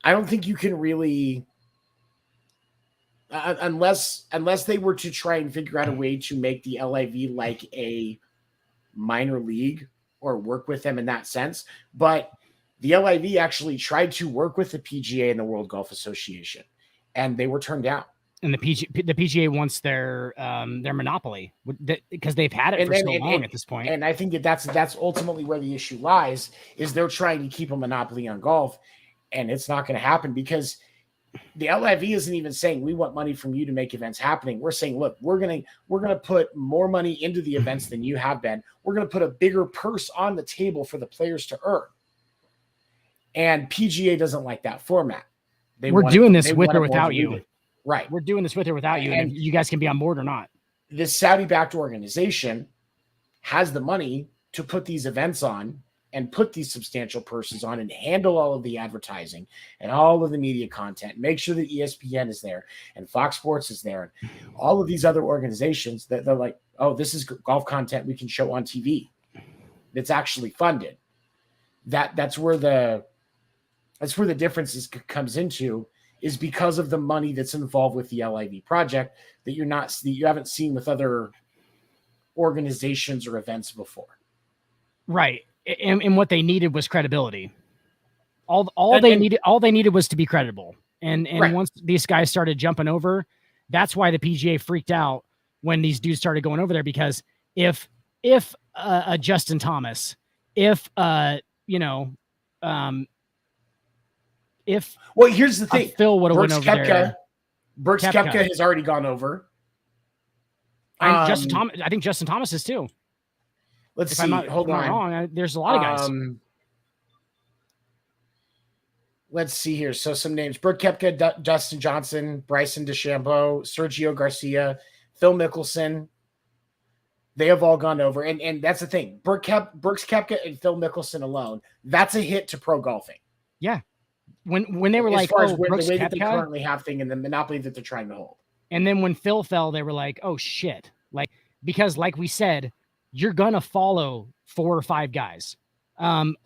you can really unless they were to try and figure out a way to make the LIV like a minor league or work with them in that sense. But the LIV actually tried to work with the PGA and the World Golf Association, and they were turned down. And the PGA wants their monopoly because they've had it for so long at this point. And I think that's ultimately where the issue lies, is they're trying to keep a monopoly on golf, and it's not going to happen because the LIV isn't even saying we want money from you to make events happening. We're saying, look, we're gonna put more money into the events than you have been. We're gonna put a bigger purse on the table for the players to earn. And PGA doesn't like that format. We're doing this with or without you. Right. We're doing this with or without you. And you guys can be on board or not. This Saudi-backed organization has the money to put these events on and put these substantial purses on and handle all of the advertising and all of the media content, make sure that ESPN is there and Fox Sports is there. And all of these other organizations that they're like, oh, this is golf content we can show on TV. That's actually funded. That's where the difference comes into, is because of the money that's involved with the LIV project that you haven't seen with other organizations or events before. Right. And what they needed was credibility. All they needed was to be credible. And once these guys started jumping over, that's why the PGA freaked out when these dudes started going over there, because if a Justin Thomas, if here's the thing. Phil would have went over there. Brooks Koepka has already gone over. I think Justin Thomas is too. Let's see. Hold on. Wrong, there's a lot of guys. Let's see here. So some names: Brooks Koepka, Dustin Johnson, Bryson DeChambeau, Sergio Garcia, Phil Mickelson. They have all gone over, and that's the thing. Brooks Koepka and Phil Mickelson alone, that's a hit to pro golfing. Yeah. When they were like, the way Brooks that they Koepka? currently have thing and the monopoly that they're trying to hold. And then when Phil fell, they were like, oh shit. Because like we said, you're going to follow 4 or 5 guys. Rory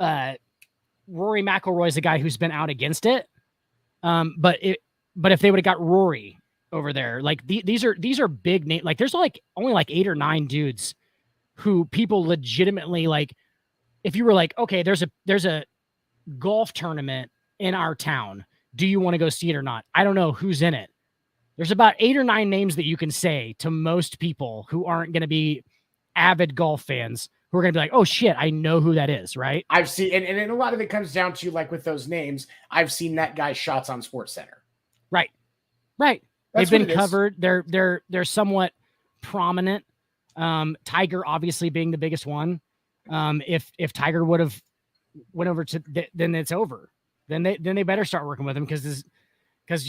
McIlroy is a guy who's been out against it. But if they would have got Rory over there, these are big names. There's only 8 or 9 dudes who people legitimately if you were like, okay, there's a golf tournament in our town. Do you want to go see it or not? I don't know who's in it. There's about 8 or 9 names that you can say to most people who aren't going to be avid golf fans, who are going to be like, oh shit, I know who that is, right? I've seen, and a lot of it comes down to, with those names, I've seen that guy's shots on SportsCenter. Right. They've been covered. They're somewhat prominent. Tiger obviously being the biggest one. If Tiger would have went over to, then it's over. Then they better start working with him because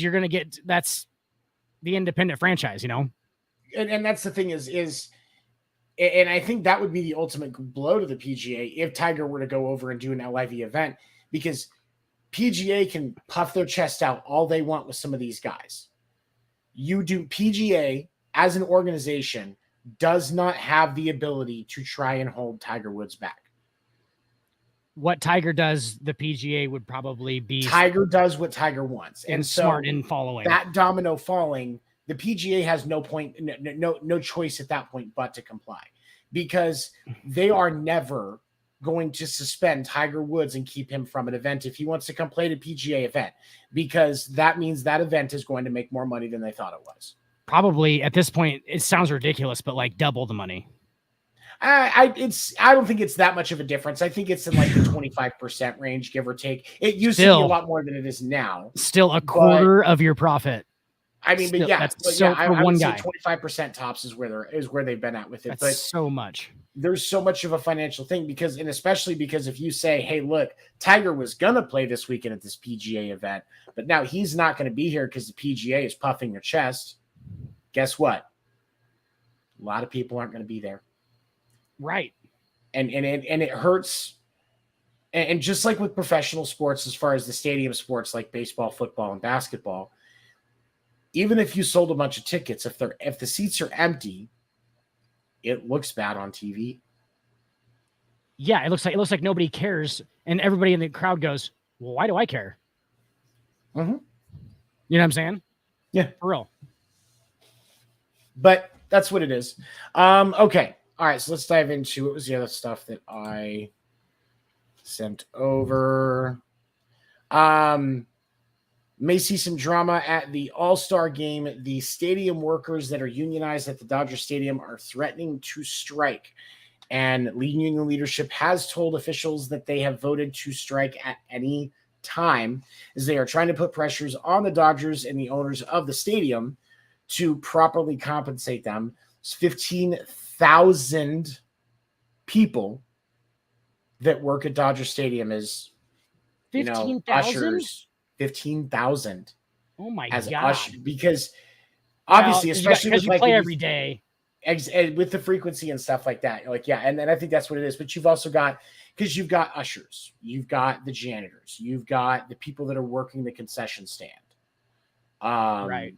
you're going to get, that's the independent franchise, And that's the thing is, and I think that would be the ultimate blow to the PGA if Tiger were to go over and do an LIV event, because PGA can puff their chest out all they want with some of these guys. PGA as an organization does not have the ability to try and hold Tiger Woods back. What Tiger does, the PGA would probably be. Tiger does what Tiger wants, and so smart in following that domino falling. The PGA has no choice at that point but to comply, because they are never going to suspend Tiger Woods and keep him from an event if he wants to come play the PGA event, because that means that event is going to make more money than they thought it was. Probably at this point, it sounds ridiculous, but like double the money. I don't think it's that much of a difference. I think it's in like the 25% range, give or take. It used to be a lot more than it is now. Still a quarter of your profit. I mean, still, but yeah, that's so I for one would guy. say 25% tops is where they've been at with it. That's but so much. There's so much of a financial thing and especially because if you say, hey, look, Tiger was gonna play this weekend at this PGA event, but now he's not going to be here because the PGA is puffing their chest. Guess what? A lot of people aren't going to be there. Right. And it hurts. And just like with professional sports, as far as the stadium sports like baseball, football, and basketball, even if you sold a bunch of tickets, if the seats are empty, it looks bad on TV. Yeah, it looks like nobody cares, and everybody in the crowd goes, "Well, why do I care?" Mm-hmm. You know what I'm saying? Yeah, for real. But that's what it is. Okay. All right, so let's dive into what was the other stuff that I sent over. May see some drama at the All-Star game. The stadium workers that are unionized at the Dodger Stadium are threatening to strike. And union leadership has told officials that they have voted to strike at any time, as they are trying to put pressures on the Dodgers and the owners of the stadium to properly compensate them. It's 15,000 people that work at Dodger Stadium as 15,000 ushers. 15,000. Oh my as god! Ushers, because obviously, especially because with you play every day, with the frequency and stuff like that. Like, yeah, and I think that's what it is. But you've also got, because you've got ushers, you've got the janitors, you've got the people that are working the concession stand. Right.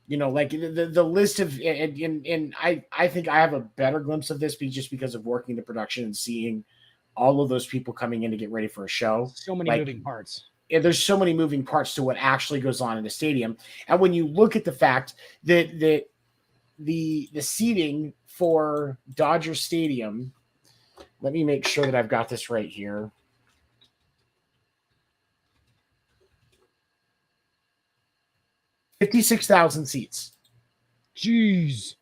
Like the list of, and I think I have a better glimpse of this just because of working the production and seeing all of those people coming in to get ready for a show. So many moving parts. There's so many moving parts to what actually goes on in the stadium. And when you look at the fact that the seating for Dodger Stadium, let me make sure that I've got this right here. $56,000 seats. Jeez.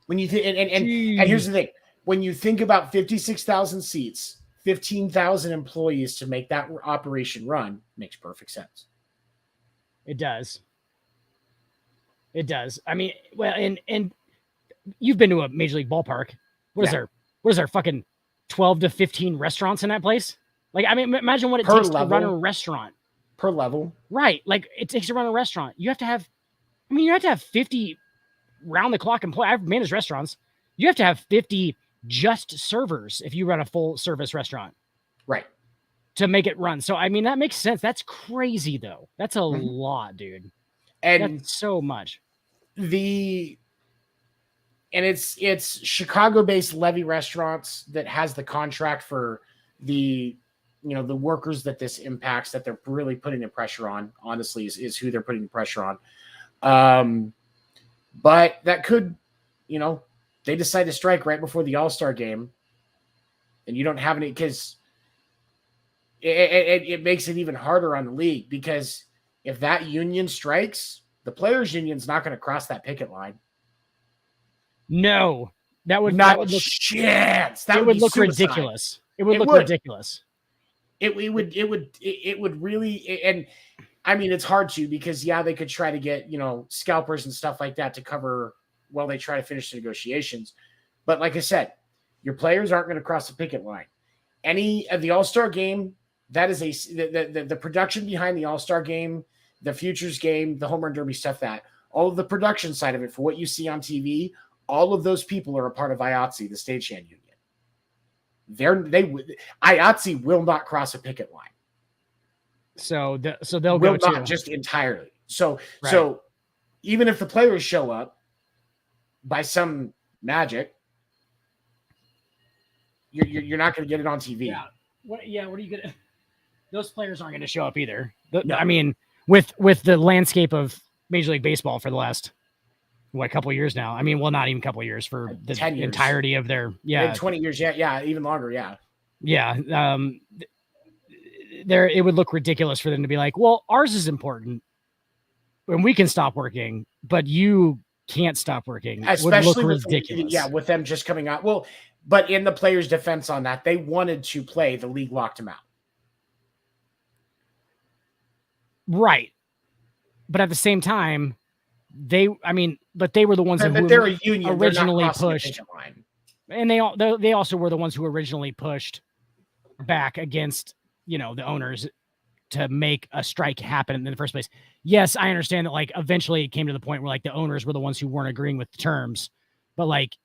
When you think, and here's the thing: when you think about 56,000 seats, 15,000 employees to make that operation run makes perfect sense. It does. It does. I mean, well, and you've been to a major league ballpark. What is there? Fucking 12 to 15 restaurants in that place? Like, I mean, imagine what it takes to run a restaurant. Per level. Right. Like, it takes to run a restaurant. You have to have 50 round the clock employees. I've managed restaurants. You have to have 50 just servers if you run a full service restaurant. Right. To make it run. So, I mean, that makes sense. That's crazy, though. That's a lot, dude. And that's so much. And it's Chicago-based Levy Restaurants that has the contract for the workers that this impacts, that they're really putting the pressure on, honestly, is who they're putting the pressure on. But that could, they decide to strike right before the All-Star game, and you don't have any, because it makes it even harder on the league, because if that union strikes, the players' union's not going to cross that picket line. No, that would not look chance. That would look ridiculous. It would look ridiculous. It would really, and I mean, it's hard to, because they could try to get, scalpers and stuff like that to cover while they try to finish the negotiations. But like I said, your players aren't going to cross the picket line. Any of the All-Star game, that is the production behind the All-Star game, the Futures game, the Home Run Derby stuff, that all of the production side of it for what you see on TV, all of those people are a part of IATSE, the stagehand union. IATSE will not cross a picket line. So they'll will go not too. Just entirely. So even if the players show up by some magic, you're not going to get it on TV. Yeah. What are you gonna? Those players aren't going to show up either. No. I mean, with the landscape of Major League Baseball for the last what, a couple of years now. I mean, well, not even a couple of years for the 10 years. entirety of their, In 20 years. Yeah. Even longer. Yeah. Yeah. There, it would look ridiculous for them to be like, well, ours is important and we can stop working, but you can't stop working. Especially would look ridiculous. with them just coming out. Well, but in the players' defense on that, they wanted to play. The league locked them out. Right. But at the same time, they were the ones who they're a union, originally pushed. And they also were the ones who originally pushed back against, the owners to make a strike happen in the first place. Yes, I understand that like eventually it came to the point where like the owners were the ones who weren't agreeing with the terms, but like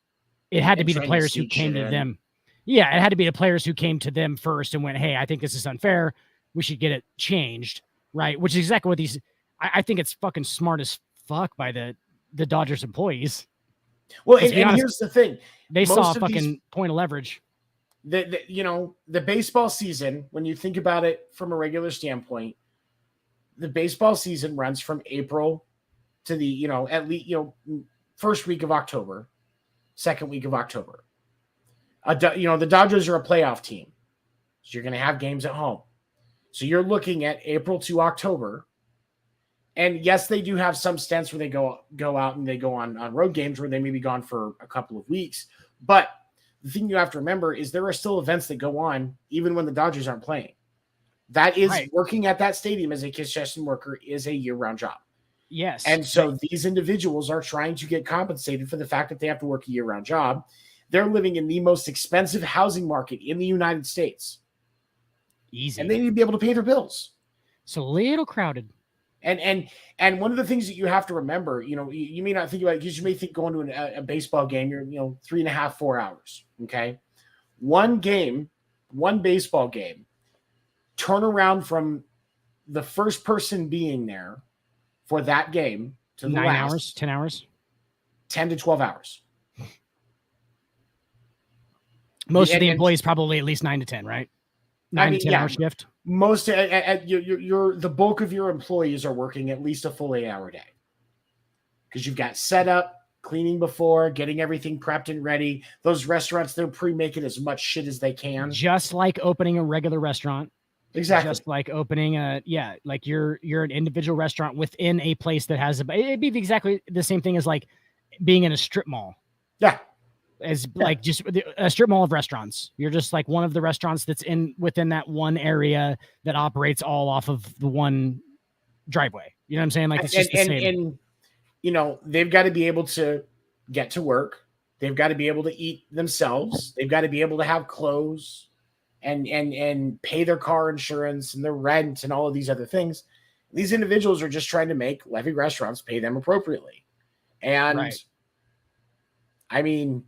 it had to be the players who came to them. Yeah, it had to be the players who came to them first and went, hey, I think this is unfair. We should get it changed. Right. Which is exactly what these, I think it's fucking smart as fuck by the Dodgers employees. Well, and here's the thing. They saw a fucking point of leverage. The baseball season, when you think about it from a regular standpoint, the baseball season runs from April to the, at least, first week of October, second week of October. The Dodgers are a playoff team. So you're going to have games at home. So you're looking at April to October. And yes, they do have some stints where they go out and they go on road games where they may be gone for a couple of weeks. But the thing you have to remember is there are still events that go on even when the Dodgers aren't playing. That is right. Working at that stadium as a concession worker is a year-round job. Yes. And so these individuals are trying to get compensated for the fact that they have to work a year-round job. They're living in the most expensive housing market in the United States. Easy. And they need to be able to pay their bills. It's a little crowded. And one of the things that you have to remember, you may not think about it because you may think going to a baseball game, you're 3.5, 4 hours. Okay. One baseball game, turn around from the first person being there for that game to the 9 last, hours, 10 hours, 10 to 12 hours. Most of the employees probably at least 9 to 10, right? 9 to 10 hour shift. Most the bulk of your employees are working at least a full 8-hour day because you've got setup, cleaning before, getting everything prepped and ready. Those restaurants, they're pre-making as much shit as they can. Just like opening a regular restaurant. Exactly. Just like opening like you're an individual restaurant within a place that has it'd be exactly the same thing as like being in a strip mall. Yeah. Like just a strip mall of restaurants. You're just like one of the restaurants that's within that one area that operates all off of the one driveway. You know what I'm saying? Like it's just the same. And they've got to be able to get to work. They've got to be able to eat themselves. They've got to be able to have clothes and pay their car insurance and their rent and all of these other things. These individuals are just trying to make Levy restaurants pay them appropriately. And right. I mean,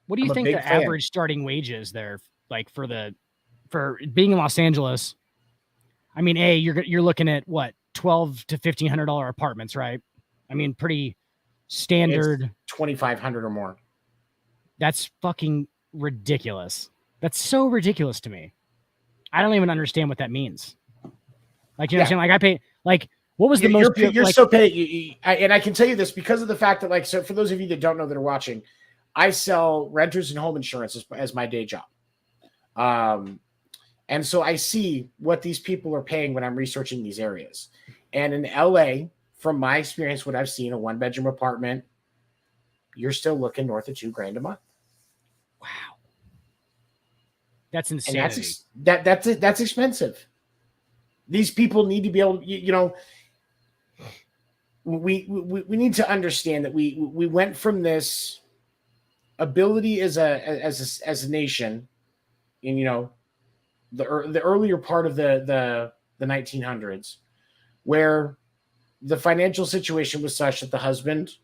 what do you think the average starting wage is there? Like for being in Los Angeles, I mean, you're looking at what, $1,200 to $1,500 apartments, right? I mean, pretty standard. $2,500 or more. That's fucking ridiculous. That's so ridiculous to me. I don't even understand what that means. Like, you know what I'm saying? Like I pay, like, what was the most? You're so paid. And I can tell you this because of the fact that, like, so for those of you that don't know that are watching, I sell renters and home insurance as my day job. And so I see what these people are paying when I'm researching these areas. And in LA, from my experience, what I've seen, a 1-bedroom apartment, you're still looking north of $2,000 a month. Wow. That's insanity. And that's expensive. These people need to be able to, we need to understand that we went from this ability as a nation in the earlier part of the 1900s, where the financial situation was such that the husband,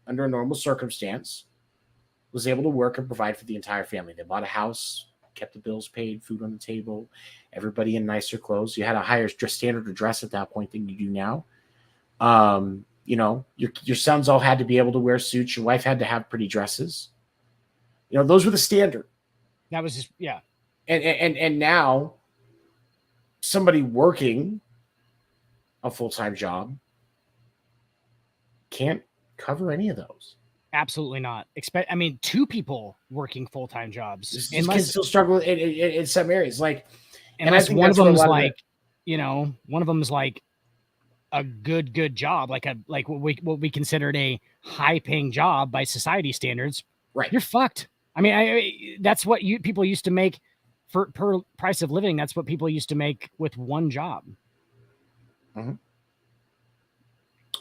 under a normal circumstance, was able to work and provide for the entire family. They bought a house, kept the bills paid, food on the table, everybody in nicer clothes. You had a higher standard of dress at that point than you do now. Your sons all had to be able to wear suits. Your wife had to have pretty dresses. Those were the standard. That was just, yeah. And now somebody working a full-time job can't cover any of those. Absolutely not. I mean, 2 people working full-time jobs. Kids can still struggle in some areas. Like, unless one of them's like, one of them's like a good job, like what we considered a high-paying job by society standards. Right. You're fucked. I mean, that's what people used to make per price of living. That's what people used to make with one job. Mm-hmm.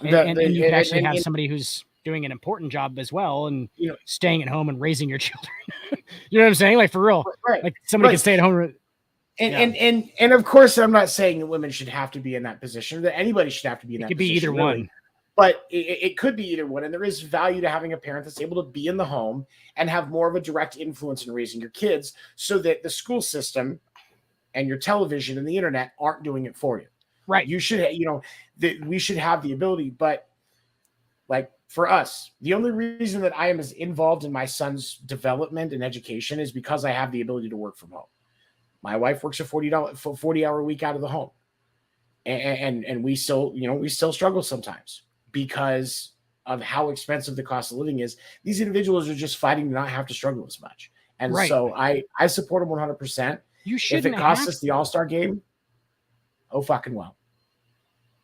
And you can actually have somebody who's doing an important job as well, and staying at home and raising your children. You know what I'm saying? Like, for real, right? Like, somebody can stay at home. And of course, I'm not saying that women should have to be in that position, that anybody should have to be in that position. It could be either one. But it could be either one. And there is value to having a parent that's able to be in the home and have more of a direct influence in raising your kids, so that the school system and your television and the internet aren't doing it for you. Right. You should, we should have the ability. But like, for us, the only reason that I am as involved in my son's development and education is because I have the ability to work from home. My wife works a 40-hour week out of the home. And we still struggle sometimes because of how expensive the cost of living is. These individuals are just fighting to not have to struggle as much. And so I support them 100%. You shouldn't. If it costs us the All-Star game, oh fucking well.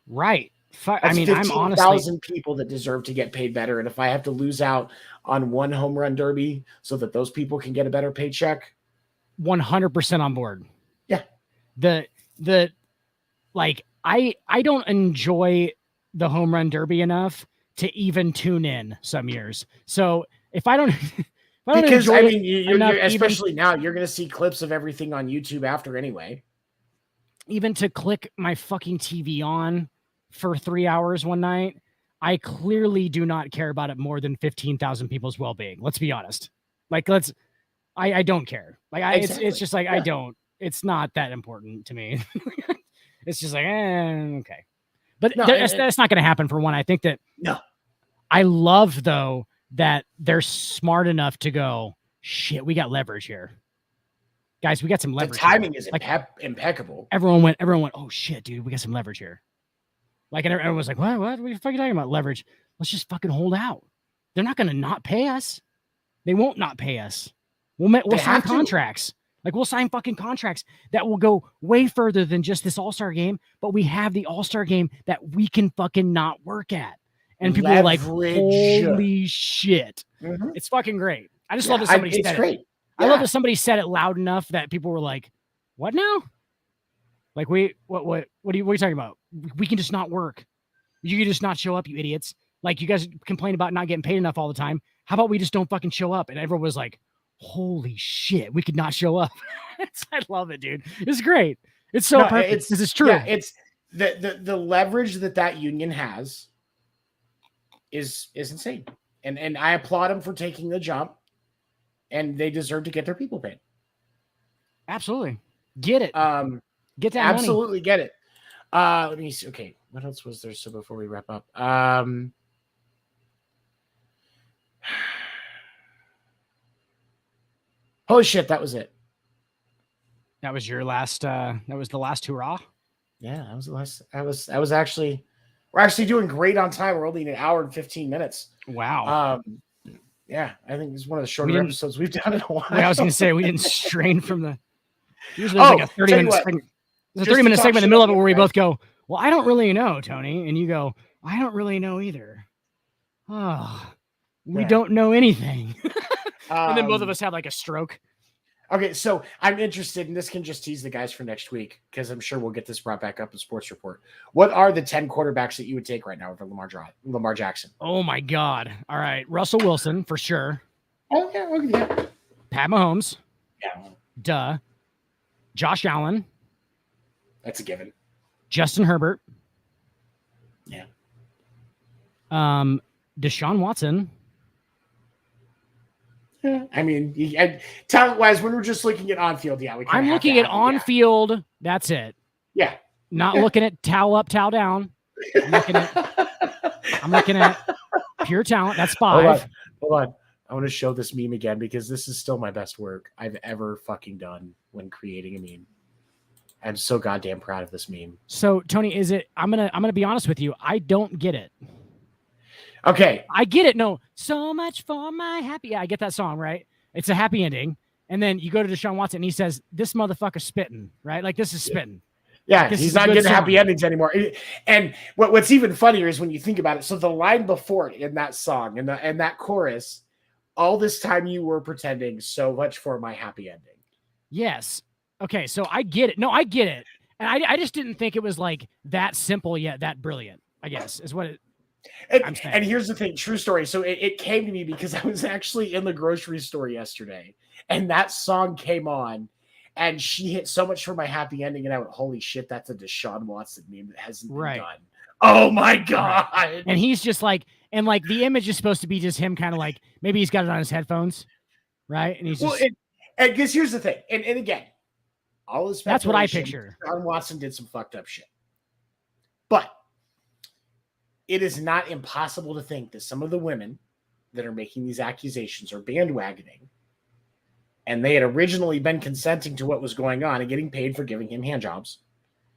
Right. I mean, I'm honestly 15,000 people that deserve to get paid better. And if I have to lose out on one home run derby so that those people can get a better paycheck, 100% on board. Yeah. I don't enjoy the home run derby enough to even tune in some years. So if I don't, you're especially now, you're going to see clips of everything on YouTube after anyway. Even to click my fucking TV on for 3 hours one night, I clearly do not care about it more than 15,000 people's well-being. Let's be honest. Like, I don't care. Like, exactly. It's just like, I don't, it's not that important to me. It's just like, okay. But that's not going to happen for one. I think that, no, I love though, that they're smart enough to go, shit, we got leverage here. Guys, we got some leverage. The timing is like, impeccable. Everyone went, oh shit, dude, we got some leverage here. Like, and everyone was like, what are you fucking talking about? Leverage. Let's just fucking hold out. They're not going to not pay us. They won't not pay us. We'll sign contracts. Like, we'll sign fucking contracts that will go way further than just this All-Star game, but we have the All-Star game that we can fucking not work at. And people are like, holy shit. Mm-hmm. It's fucking great. I just love that somebody said it. I love that somebody said it loud enough that people were like, what now? Like, what are you talking about? We can just not work. You can just not show up, you idiots. Like, you guys complain about not getting paid enough all the time. How about we just don't fucking show up? And everyone was like, holy shit, we could not show up. I love it, dude. It's great. It's so perfect. It's true. Yeah, it's the leverage that union has is insane. And I applaud them for taking the jump, and they deserve to get their people paid. Absolutely. Get it. Get that absolutely money. Get it. Let me see. Okay, what else was there? So before we wrap up, holy shit, that was it. That was your last. That was the last hurrah. Yeah, that was the last. I was actually. We're actually doing great on time. We're only an hour and 15 minutes. Wow. Yeah, I think this is one of the shorter episodes we've done in a while. I was going to say we didn't strain from the. Usually there's like a 30-minute segment. There's a 30-minute segment in the middle of it where we both go, well, I don't really know, Tony. And you go, I don't really know either. Oh, we don't know anything. And then both of us have like a stroke. Okay, so I'm interested, and this can just tease the guys for next week, because I'm sure we'll get this brought back up in Sports Report. What are the 10 quarterbacks that you would take right now over Lamar Jackson? Oh, my God. All right. Russell Wilson, for sure. Oh, yeah. Pat Mahomes. Yeah. Duh. Josh Allen. That's a given. Justin Herbert. Yeah. Deshaun Watson. Yeah. I mean, talent-wise, when we're just looking at on-field, yeah. I'm looking at on-field. Yeah. That's it. Yeah. Not looking at towel up, towel down. I'm looking at pure talent. That's 5. Hold on. I want to show this meme again, because this is still my best work I've ever fucking done when creating a meme. I'm so goddamn proud of this meme. So, Tony, I'm gonna be honest with you. I don't get it. Okay. I get it. No, so much for my happy. Yeah, I get that song, right? It's a happy ending. And then you go to Deshaun Watson and he says, this motherfucker's spitting, right? Like, this is spitting. Yeah, like, this he's not getting happy endings anymore. And what's even funnier is when you think about it. So the line before it in that song and that chorus, all this time you were pretending so much for my happy ending. Yes. Okay, so I get it. No, I get it. And I just didn't think it was like that simple yet that brilliant, I guess, is what I'm saying. And here's the thing, true story. So it came to me because I was actually in the grocery store yesterday and that song came on and she hit so much for my happy ending. And I went, holy shit, that's a Deshaun Watson meme that hasn't been done. Oh my God. Right. And he's just like, and like the image is supposed to be just him kind of like, maybe he's got it on his headphones. Right. And he's just. Well, and because here's the thing. And again, all this. That's what I picture. Deshaun Watson did some fucked up shit. But it is not impossible to think that some of the women that are making these accusations are bandwagoning. And they had originally been consenting to what was going on and getting paid for giving him handjobs.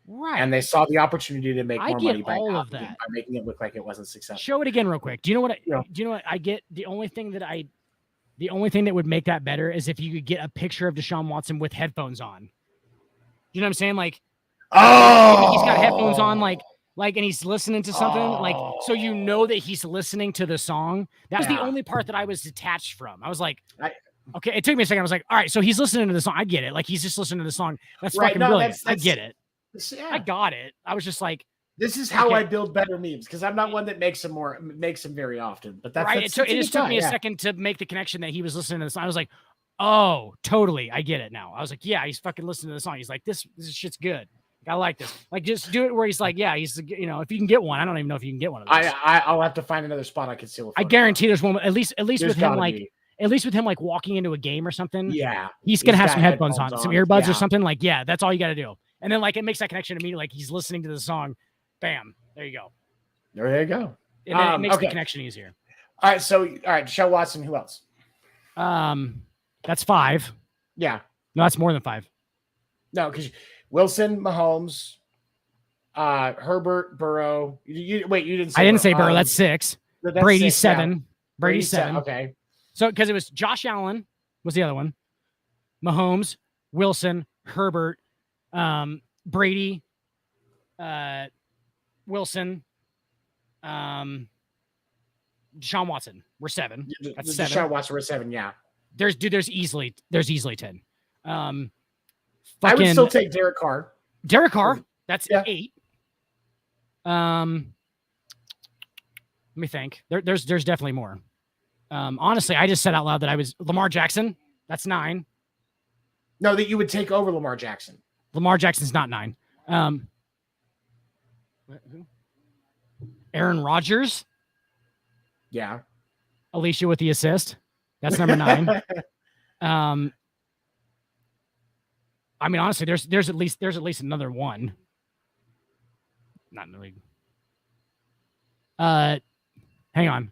Right. And they saw the opportunity to make more money by making it look like it wasn't successful. Show it again real quick. Do you know what I get? The only thing that would make that better is if you could get a picture of Deshaun Watson with headphones on. You know what I'm saying? Like, he's got headphones on, like, and he's listening to something, like, so you know that he's listening to the song. That was the only part that I was detached from. I was like, okay, it took me a second. I was like, all right, so he's listening to the song. I get it. Like, he's just listening to the song. That's fucking brilliant. I get it. Yeah. I got it. I was just like, this is how I build better memes because I'm not one that makes them very often. But that's right. It just took me a second to make the connection that he was listening to the song. I was like, oh, totally. I get it now. I was like, yeah, he's fucking listening to the song. He's like, this shit's good. I like this. Like, just do it where he's like, yeah, he's, if you can get one. I don't even know if you can get one of those. I'll have to find another spot I can steal. I guarantee there's one. At least with him, like walking into a game or something. Yeah, he's gonna have some headphones on, some earbuds or something. Like, yeah, that's all you got to do. And then like it makes that connection to me. Like he's listening to the song. Bam, there you go. There you go. It makes the connection easier. All right, Deshaun Watson. Who else? That's 5. Yeah. No, that's more than 5. No, because Wilson, Mahomes, Herbert, Burrow. You didn't say I didn't say Burrow. That's 6. Brady's 7. Yeah. Brady's 7. Okay. So because it was Josh Allen was the other one. Mahomes, Wilson, Herbert, Brady, Wilson, Deshaun Watson. We're 7. That's 7. Deshaun Watson, we're 7. Yeah. There's easily 10. I would still take Derek Carr. Derek Carr, that's 8. Let me think. There's definitely more. Honestly, I just said out loud that I was Lamar Jackson. That's 9. No, that you would take over Lamar Jackson. Lamar Jackson's not 9. Aaron Rodgers. Yeah. Alicia with the assist. That's number 9. I mean, honestly, there's at least another one. Not in the league. Hang on.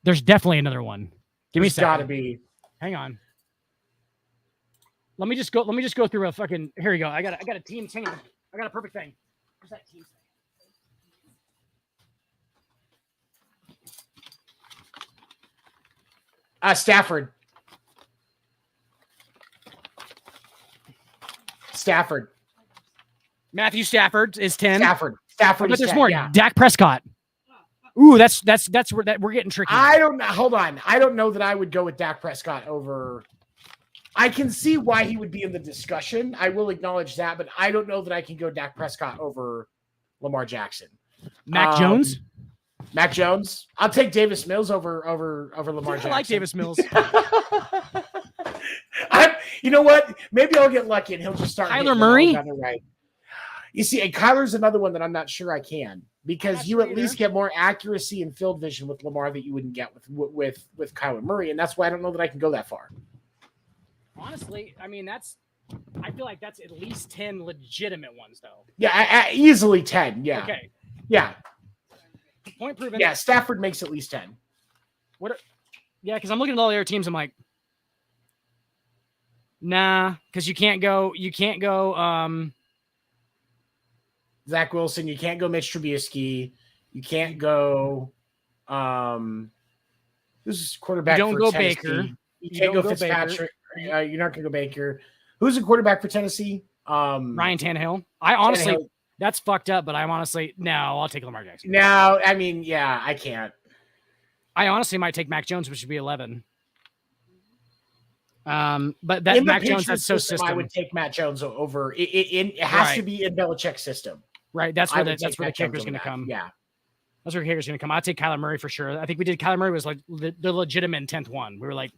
There's definitely another one. Give me a second. Gotta be. Hang on. Let me just go through a fucking. Here we go. I got a team. Hang on. I got a perfect thing. Where's that team? Stafford. Matthew Stafford is 10. Stafford but is there's 10, more. yeah. Dak Prescott. Ooh, that's where we're getting tricky. I don't know. Hold on. I don't know that I would go with Dak Prescott over. I can see why he would be in the discussion. I will acknowledge that, but I don't know that I can go Dak Prescott over Lamar Jackson. Mac Jones. Mac Jones. I'll take Davis Mills over Lamar Jackson. I like Davis Mills. You know what? Maybe I'll get lucky and he'll just start. Kyler Murray. Right. You see, and Kyler's another one that I'm not sure I can because you at least get more accuracy and field vision with Lamar that you wouldn't get with Kyler Murray, and that's why I don't know that I can go that far. Honestly, I mean I feel like that's at least 10 legitimate ones though. Yeah, easily 10. Yeah. Okay. Yeah. Point proven. Yeah, Stafford makes at least 10. Yeah, because I'm looking at all the other teams. I'm like, nah, because you can't go. Zach Wilson, you can't go Mitch Trubisky. You can't go Who's quarterback? You don't for go Tennessee? Baker. You can't go Fitzpatrick. You're not going to go Baker. Who's the quarterback for Tennessee? Ryan Tannehill. I honestly, that's fucked up, but I'm honestly, no, I'll take Lamar Jackson. No, I mean, yeah, I can't. I honestly might take Mac Jones, which would be 11. But that Mac Jones, that's so system. I would take Matt Jones over. It has to be in Belichick's system. Right. That's where the kicker's going to come. Yeah. That's where the kicker's going to come. I'll take Kyler Murray for sure. I think we did. Kyler Murray was like the legitimate 10th one. We were like,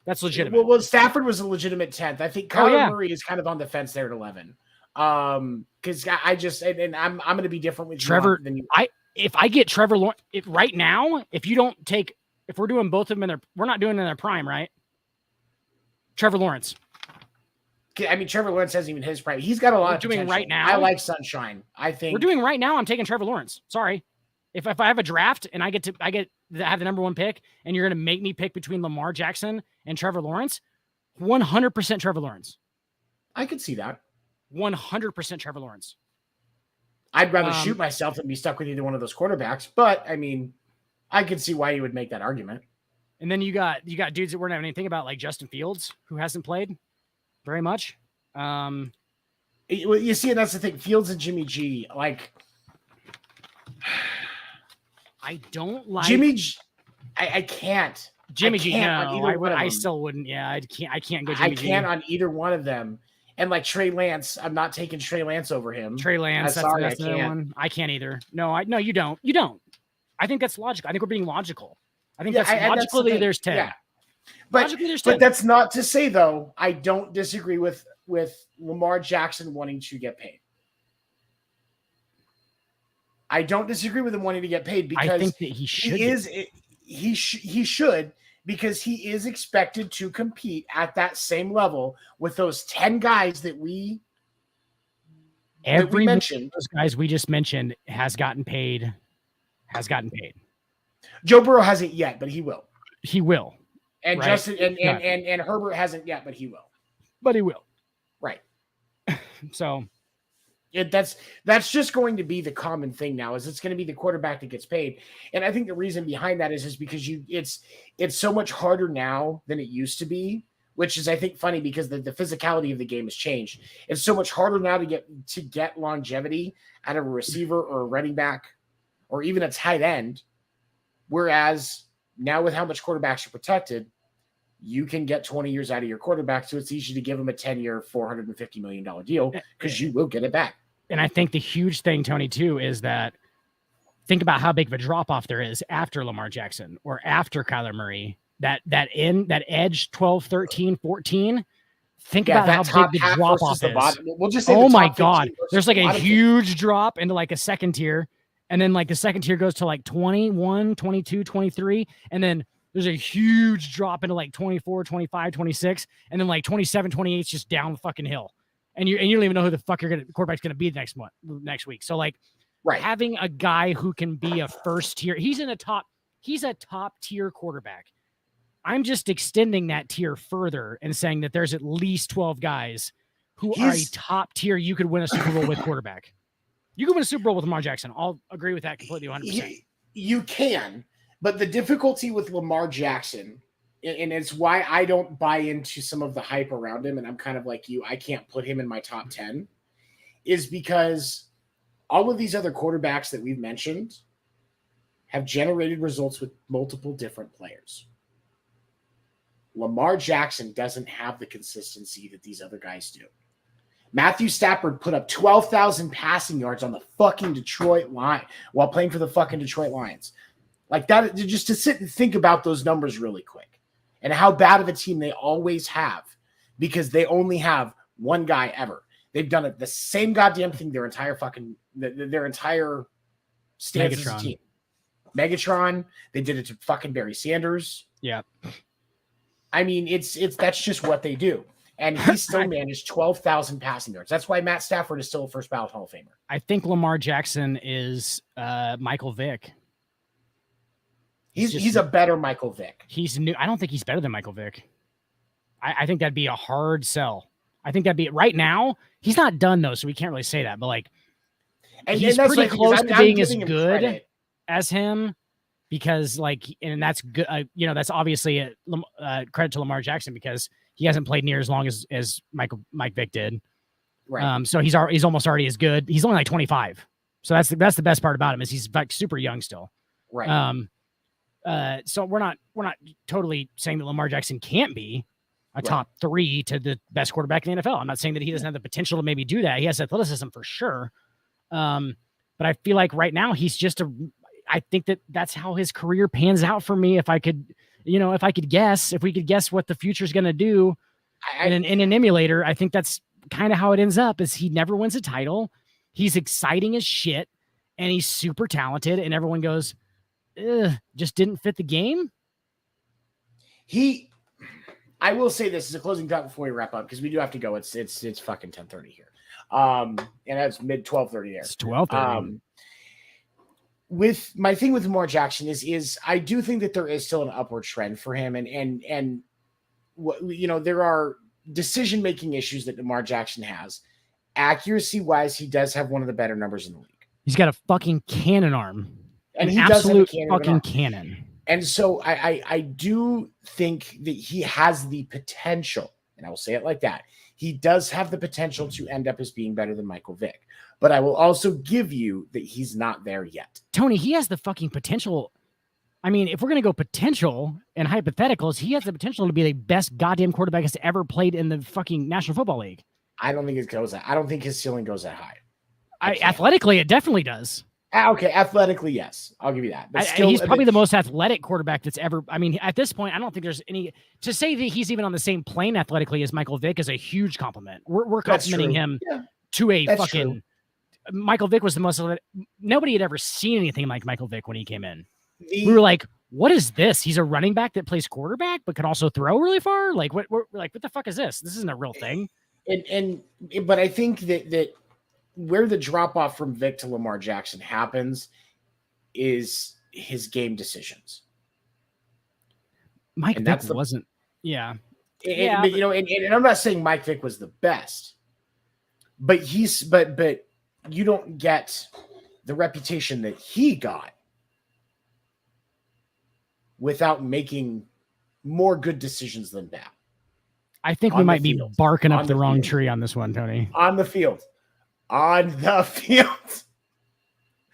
that's legitimate. Well, Stafford was a legitimate 10th. I think Kyler Murray is kind of on the fence there at 11. Because I just and I'm going to be different with Trevor. Than you. If I get Trevor Lawrence right now, if we're doing both of them we're not doing it in their prime, right? Trevor Lawrence. I mean, Trevor Lawrence hasn't even hit his prime. He's got a lot of potential. Right now. I like Sunshine. I think we're doing right now. I'm taking Trevor Lawrence. Sorry. If I have a draft and I get to have the number one pick and you're going to make me pick between Lamar Jackson and Trevor Lawrence, 100% Trevor Lawrence. I could see that. 100% Trevor Lawrence. I'd rather shoot myself than be stuck with either one of those quarterbacks. But I mean, I could see why you would make that argument. And then you got dudes that we're not having anything about, like Justin Fields, who hasn't played very much. You see, and that's the thing. Fields and Jimmy G, like. I don't like Jimmy G. I can't. Jimmy G. No, I still wouldn't. Yeah, I can't go Jimmy G. I can't on either one of them. And like Trey Lance, I'm not taking Trey Lance over him. Trey Lance, that's another one. I can't either. No, you don't. You don't. I think that's logical. I think we're being logical. I think that's logically there's 10. Yeah. But that's not to say though, I don't disagree with Lamar Jackson wanting to get paid. I don't disagree with him wanting to get paid because I think that he should. He should because he is expected to compete at that same level with those 10 guys that we mentioned. Those guys we just mentioned has gotten paid. Joe Burrow hasn't yet, but he will. He will. And right? Justin and Herbert hasn't yet, but he will. But he will. Right. So that's just going to be the common thing now. Is it's going to be the quarterback that gets paid, and I think the reason behind that is because it's so much harder now than it used to be, which is I think funny because the physicality of the game has changed. It's so much harder now to get longevity out of a receiver or a running back or even a tight end, whereas now with how much quarterbacks are protected, you can get 20 years out of your quarterback, so it's easy to give him a 10-year, $450 million deal because you will get it back. And I think the huge thing, Tony, too, is that think about how big of a drop-off there is after Lamar Jackson or after Kyler Murray. That edge 12, 13, 14. Think about how big the drop-off is. We'll just say oh, my God. There's like a huge drop into like a second tier, and then like the second tier goes to like 21, 22, 23, and then there's a huge drop into like 24, 25, 26, and then like 27, 28 is just down the fucking hill. And you don't even know who the fuck quarterback's going to be next week. So like having a guy who can be a first tier, he's a top tier quarterback. I'm just extending that tier further and saying that there's at least 12 guys who are a top tier. You could win a Super Bowl with quarterback. You could win a Super Bowl with Lamar Jackson. I'll agree with that completely 100%. You can. But the difficulty with Lamar Jackson, and it's why I don't buy into some of the hype around him, and I'm kind of like you, I can't put him in my top 10, is because all of these other quarterbacks that we've mentioned have generated results with multiple different players. Lamar Jackson doesn't have the consistency that these other guys do. Matthew Stafford put up 12,000 passing yards on the fucking Detroit line while playing for the fucking Detroit Lions. Like that, just to sit and think about those numbers really quick and how bad of a team they always have because they only have one guy ever. They've done it the same goddamn thing their entire stance as a team. Megatron, they did it to fucking Barry Sanders. Yeah. I mean, that's just what they do. And he still managed 12,000 passing yards. That's why Matt Stafford is still a first ballot Hall of Famer. I think Lamar Jackson is Michael Vick. He's a better Michael Vick. He's new. I don't think he's better than Michael Vick. I think that'd be a hard sell. I think that'd be right now. He's not done though, so we can't really say that. But like, he's pretty close to being as good as him. because and that's good. That's obviously a credit to Lamar Jackson because he hasn't played near as long as Mike Vick did. Right. So he's almost already as good. He's only like 25. So that's the best part about him is he's like super young still. Right. So we're not totally saying that Lamar Jackson can't be a top 3 to the best quarterback in the NFL. I'm not saying that he doesn't have the potential to maybe do that. He has athleticism for sure. But I feel like right now he's just I think that's how his career pans out for me. If I could guess what the future is going to do in an emulator, I think that's kind of how it ends up is he never wins a title. He's exciting as shit and he's super talented and everyone goes, just didn't fit the game. I will say this as a closing thought before we wrap up because we do have to go. It's fucking 10:30 here. And that's mid 12:30 there. It's 12:30. With my thing with Lamar Jackson is I do think that there is still an upward trend for him, and there are decision making issues that Lamar Jackson has. Accuracy wise, he does have one of the better numbers in the league. He's got a fucking cannon arm, and an he absolute does have fucking cannon. And so I do think that he has the potential, and I will say it like that. He does have the potential to end up as being better than Michael Vick. But I will also give you that he's not there yet. Tony, he has the fucking potential. I mean, if we're going to go potential and hypotheticals, he has the potential to be the best goddamn quarterback that's ever played in the fucking National Football League. I don't think it goes that. I don't think his ceiling goes that high. Athletically, it definitely does. Okay, athletically, yes. I'll give you that. But still, he's probably the most athletic quarterback that's ever. I mean, at this point, I don't think there's any to say that he's even on the same plane athletically as Michael Vick is a huge compliment. We're complimenting him to a fucking. True. Michael Vick was the most. Nobody had ever seen anything like Michael Vick when he came in. We were like, "What is this? He's a running back that plays quarterback, but can also throw really far. Like, what the fuck is this? This isn't a real thing." But I think that where the drop off from Vick to Lamar Jackson happens is his game decisions. Mike Vick wasn't. Yeah. But I'm not saying Mike Vick was the best, but but you don't get the reputation that he got without making more good decisions than that. I think we might be barking up the wrong tree on this one, Tony. On the field.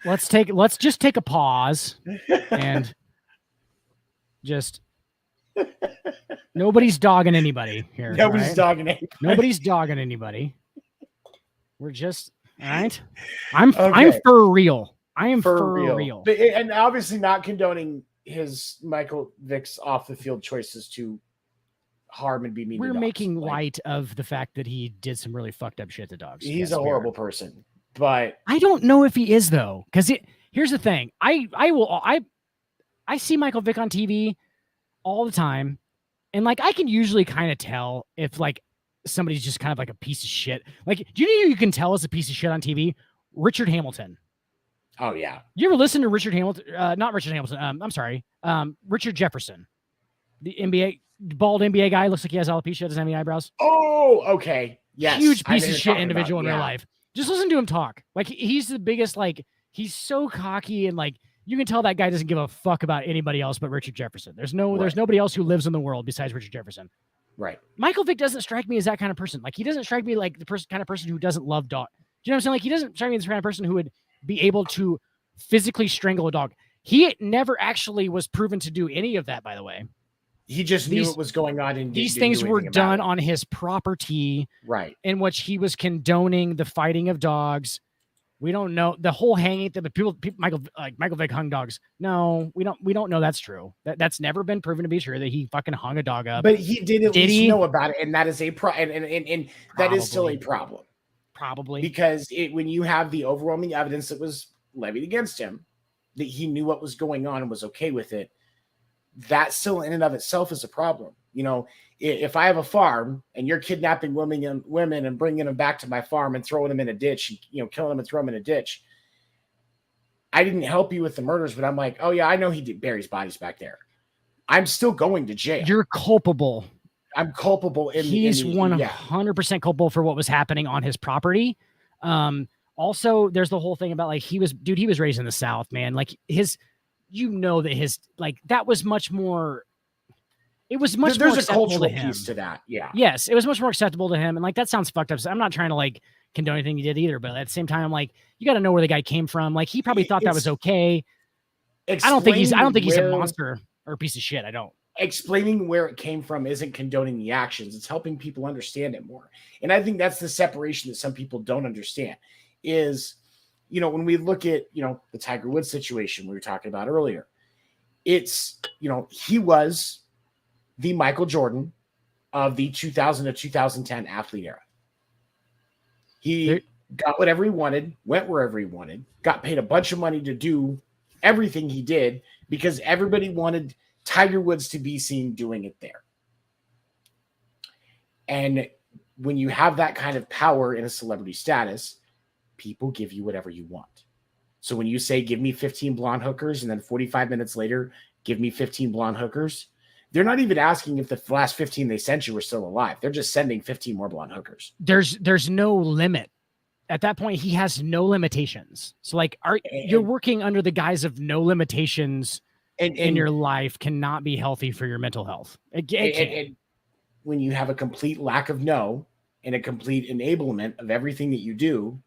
Let's just take a pause and just nobody's dogging anybody here. Nobody's dogging anybody. Nobody's dogging anybody. We're just all right. I'm for real. I am for real. And obviously not condoning his Michael Vick's off the field choices to harm and be mean. We're making light of the fact that he did some really fucked up shit to dogs. He's a horrible person, but I don't know if he is though. Because here's the thing: I see Michael Vick on TV all the time, and like I can usually kind of tell if like somebody's just kind of like a piece of shit. Like, do you know who you can tell is a piece of shit on TV? Richard Hamilton. Oh yeah. You ever listen to Richard Hamilton? Not Richard Hamilton. I'm sorry. Richard Jefferson, the bald NBA guy. Looks like he has alopecia. Doesn't have any eyebrows. Oh, okay. Yes. Huge piece of shit individual in real life. Just listen to him talk. Like he's the biggest. Like he's so cocky and like you can tell that guy doesn't give a fuck about anybody else but Richard Jefferson. There's nobody else who lives in the world besides Richard Jefferson. Right. Michael Vick doesn't strike me as that kind of person. Like he doesn't strike me like the kind of person who doesn't love dog. Do you know what I'm saying? Like he doesn't strike me as the kind of person who would be able to physically strangle a dog. He never actually was proven to do any of that, by the way. He just knew what was going on. And these things were done on his property, right? In which he was condoning the fighting of dogs. We don't know the whole hanging. The people Michael Vick hung dogs. No, we don't know that's true. That's never been proven to be true that he fucking hung a dog up. But he did at least know about it, and that is and that is still a problem. Probably because when you have the overwhelming evidence that was levied against him, that he knew what was going on and was okay with it. That still in and of itself is a problem. You know, if I have a farm and you're kidnapping women and bringing them back to my farm and throwing them in a ditch, and, killing them and throwing them in a ditch, I didn't help you with the murders, but I'm like, oh yeah, I know he buries bodies back there. I'm still going to jail. You're culpable. I'm culpable. He's 100% culpable for what was happening on his property. Also, there's the whole thing about like he was raised in the South, man. Like you know that his like that was much more. It was much more there's a acceptable cultural to him. piece to that. Yeah. Yes, it was much more acceptable to him, and like that sounds fucked up. So I'm not trying to like condone anything he did either, but at the same time, I'm like, you got to know where the guy came from. Like he probably thought that was okay. I don't think he's a monster or a piece of shit. I don't. Explaining where it came from isn't condoning the actions. It's helping people understand it more. And I think that's the separation that some people don't understand is, you know, when we look at, you know, the Tiger Woods situation we were talking about earlier, it's, you know, he was the Michael Jordan of the 2000 to 2010 athlete era. He got whatever he wanted, went wherever he wanted, got paid a bunch of money to do everything he did because everybody wanted Tiger Woods to be seen doing it there. And when you have that kind of power in a celebrity status, people give you whatever you want. So when you say, give me 15 blonde hookers, and then 45 minutes later, give me 15 blonde hookers, they're not even asking if the last 15 they sent you were still alive. They're just sending 15 more blonde hookers. There's no limit. At that point, he has no limitations. So like, you're working under the guise of no limitations in your life cannot be healthy for your mental health. And when you have a complete lack of no and a complete enablement of everything that you do,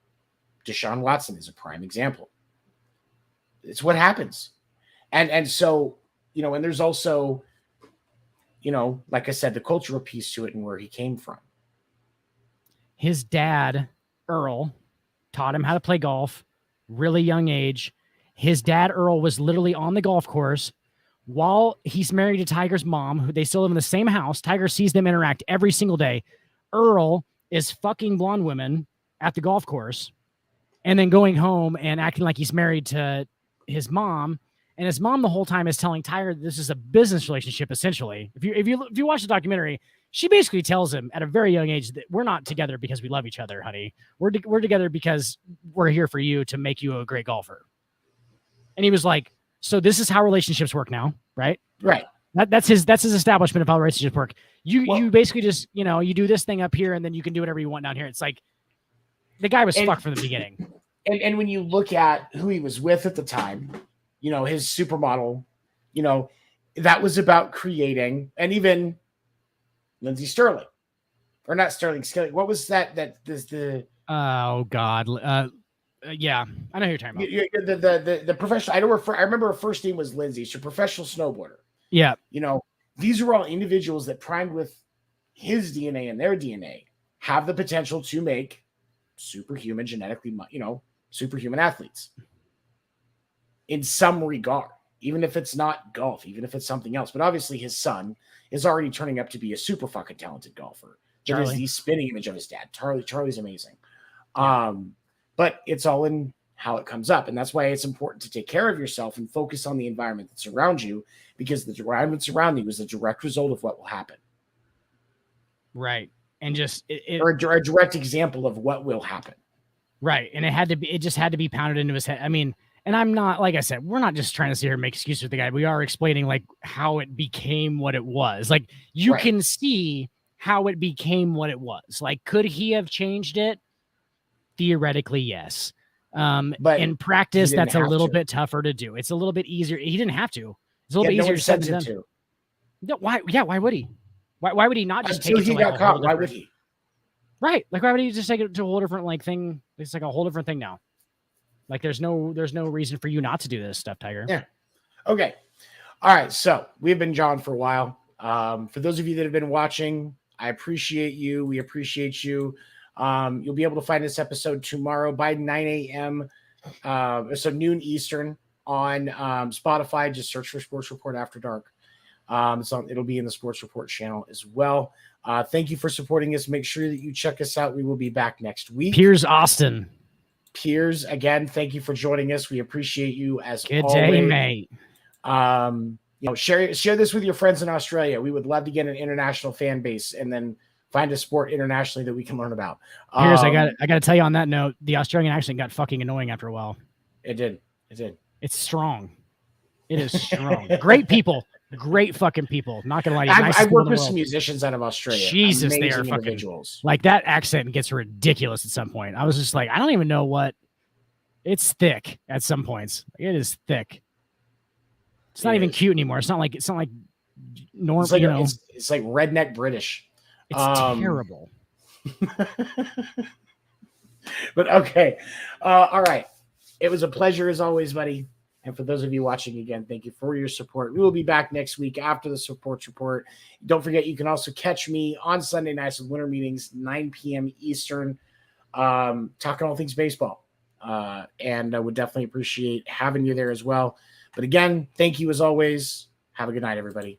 Deshaun Watson is a prime example. It's what happens. And so, you know, and there's also, you know, like I said, the cultural piece to it and where he came from. His dad, Earl, taught him how to play golf, really young age. His dad, Earl, was literally on the golf course while he's married to Tiger's mom, who they still live in the same house. Tiger sees them interact every single day. Earl is fucking blonde women at the golf course and then going home and acting like he's married to his mom. And his mom the whole time is telling Tiger this is a business relationship, essentially. If you watch the documentary, she basically tells him at a very young age that we're not together because we love each other, honey. We're together because we're here for you to make you a great golfer. And he was like, so this is how relationships work now, right? Right. That's his establishment of how relationships work. You basically just, you know, you do this thing up here and then you can do whatever you want down here. It's like the guy was fucked from the beginning. And when you look at who he was with at the time, you know, his supermodel, you know, that was about creating, and even Lindsey Sterling, or not Sterling, what was that? Oh God. Yeah, I know who you're talking about. The professional, I remember her first name was Lindsay. She's a professional snowboarder. Yeah. You know, these are all individuals that primed with his DNA and their DNA have the potential to make superhuman, genetically, you know, superhuman athletes in some regard, even if it's not golf, even if it's something else. But obviously his son is already turning up to be a super fucking talented golfer. That is the spinning image of his dad. Charlie's amazing. Yeah. But it's all in how it comes up. And that's why it's important to take care of yourself and focus on the environment that's around you, because the environment surrounding you is a direct result of what will happen. Right. And just or a direct example of what will happen. Right. And it just had to be pounded into his head. I mean, and I'm not, like I said, we're not just trying to sit here and make excuses with the guy. We are explaining like how it became what it was. Like you can see how it became what it was. Like, could he have changed it? Theoretically, yes. But in practice, that's a little bit tougher to do. It's a little bit easier. He didn't have to. It's a little bit easier said than done. No, why? Yeah, why would he? Why would he not just take it to like a whole different? Why would he? Right. Like, why would he just take it to a whole different like thing? It's like a whole different thing now. Like, there's no reason for you not to do this stuff, Tiger. Yeah. Okay. All right. So we've been John for a while. For those of you that have been watching, I appreciate you. We appreciate you. You'll be able to find this episode tomorrow by 9 a.m. So noon Eastern on Spotify. Just search for Sports Report After Dark. It'll be in the Sports Report channel as well. Thank you for supporting us. Make sure that you check us out. We will be back next week. Piers Austin. Piers, again, thank you for joining us. We appreciate you as Good always. Day, mate. You know, share this with your friends in Australia. We would love to get an international fan base and then find a sport internationally that we can learn about. Piers, I got to tell you on that note, the Australian accent got fucking annoying after a while. It did. It's strong. It is strong. Great people. Great fucking people. Not gonna lie to you. I've worked with some musicians out of Australia. Jesus, they are fucking individuals. Like, that accent gets ridiculous at some point. I was just like, I don't even know what. It's thick at some points. It is thick. It's not even cute anymore. It's not like normal. It's like, it's like redneck British. It's terrible. But okay. All right. It was a pleasure as always, buddy. And for those of you watching again, thank you for your support. We will be back next week after the Supports Report. Don't forget, you can also catch me on Sunday nights with Winter Meetings, 9 p.m. Eastern, talking all things baseball. And I would definitely appreciate having you there as well. But again, thank you as always. Have a good night, everybody.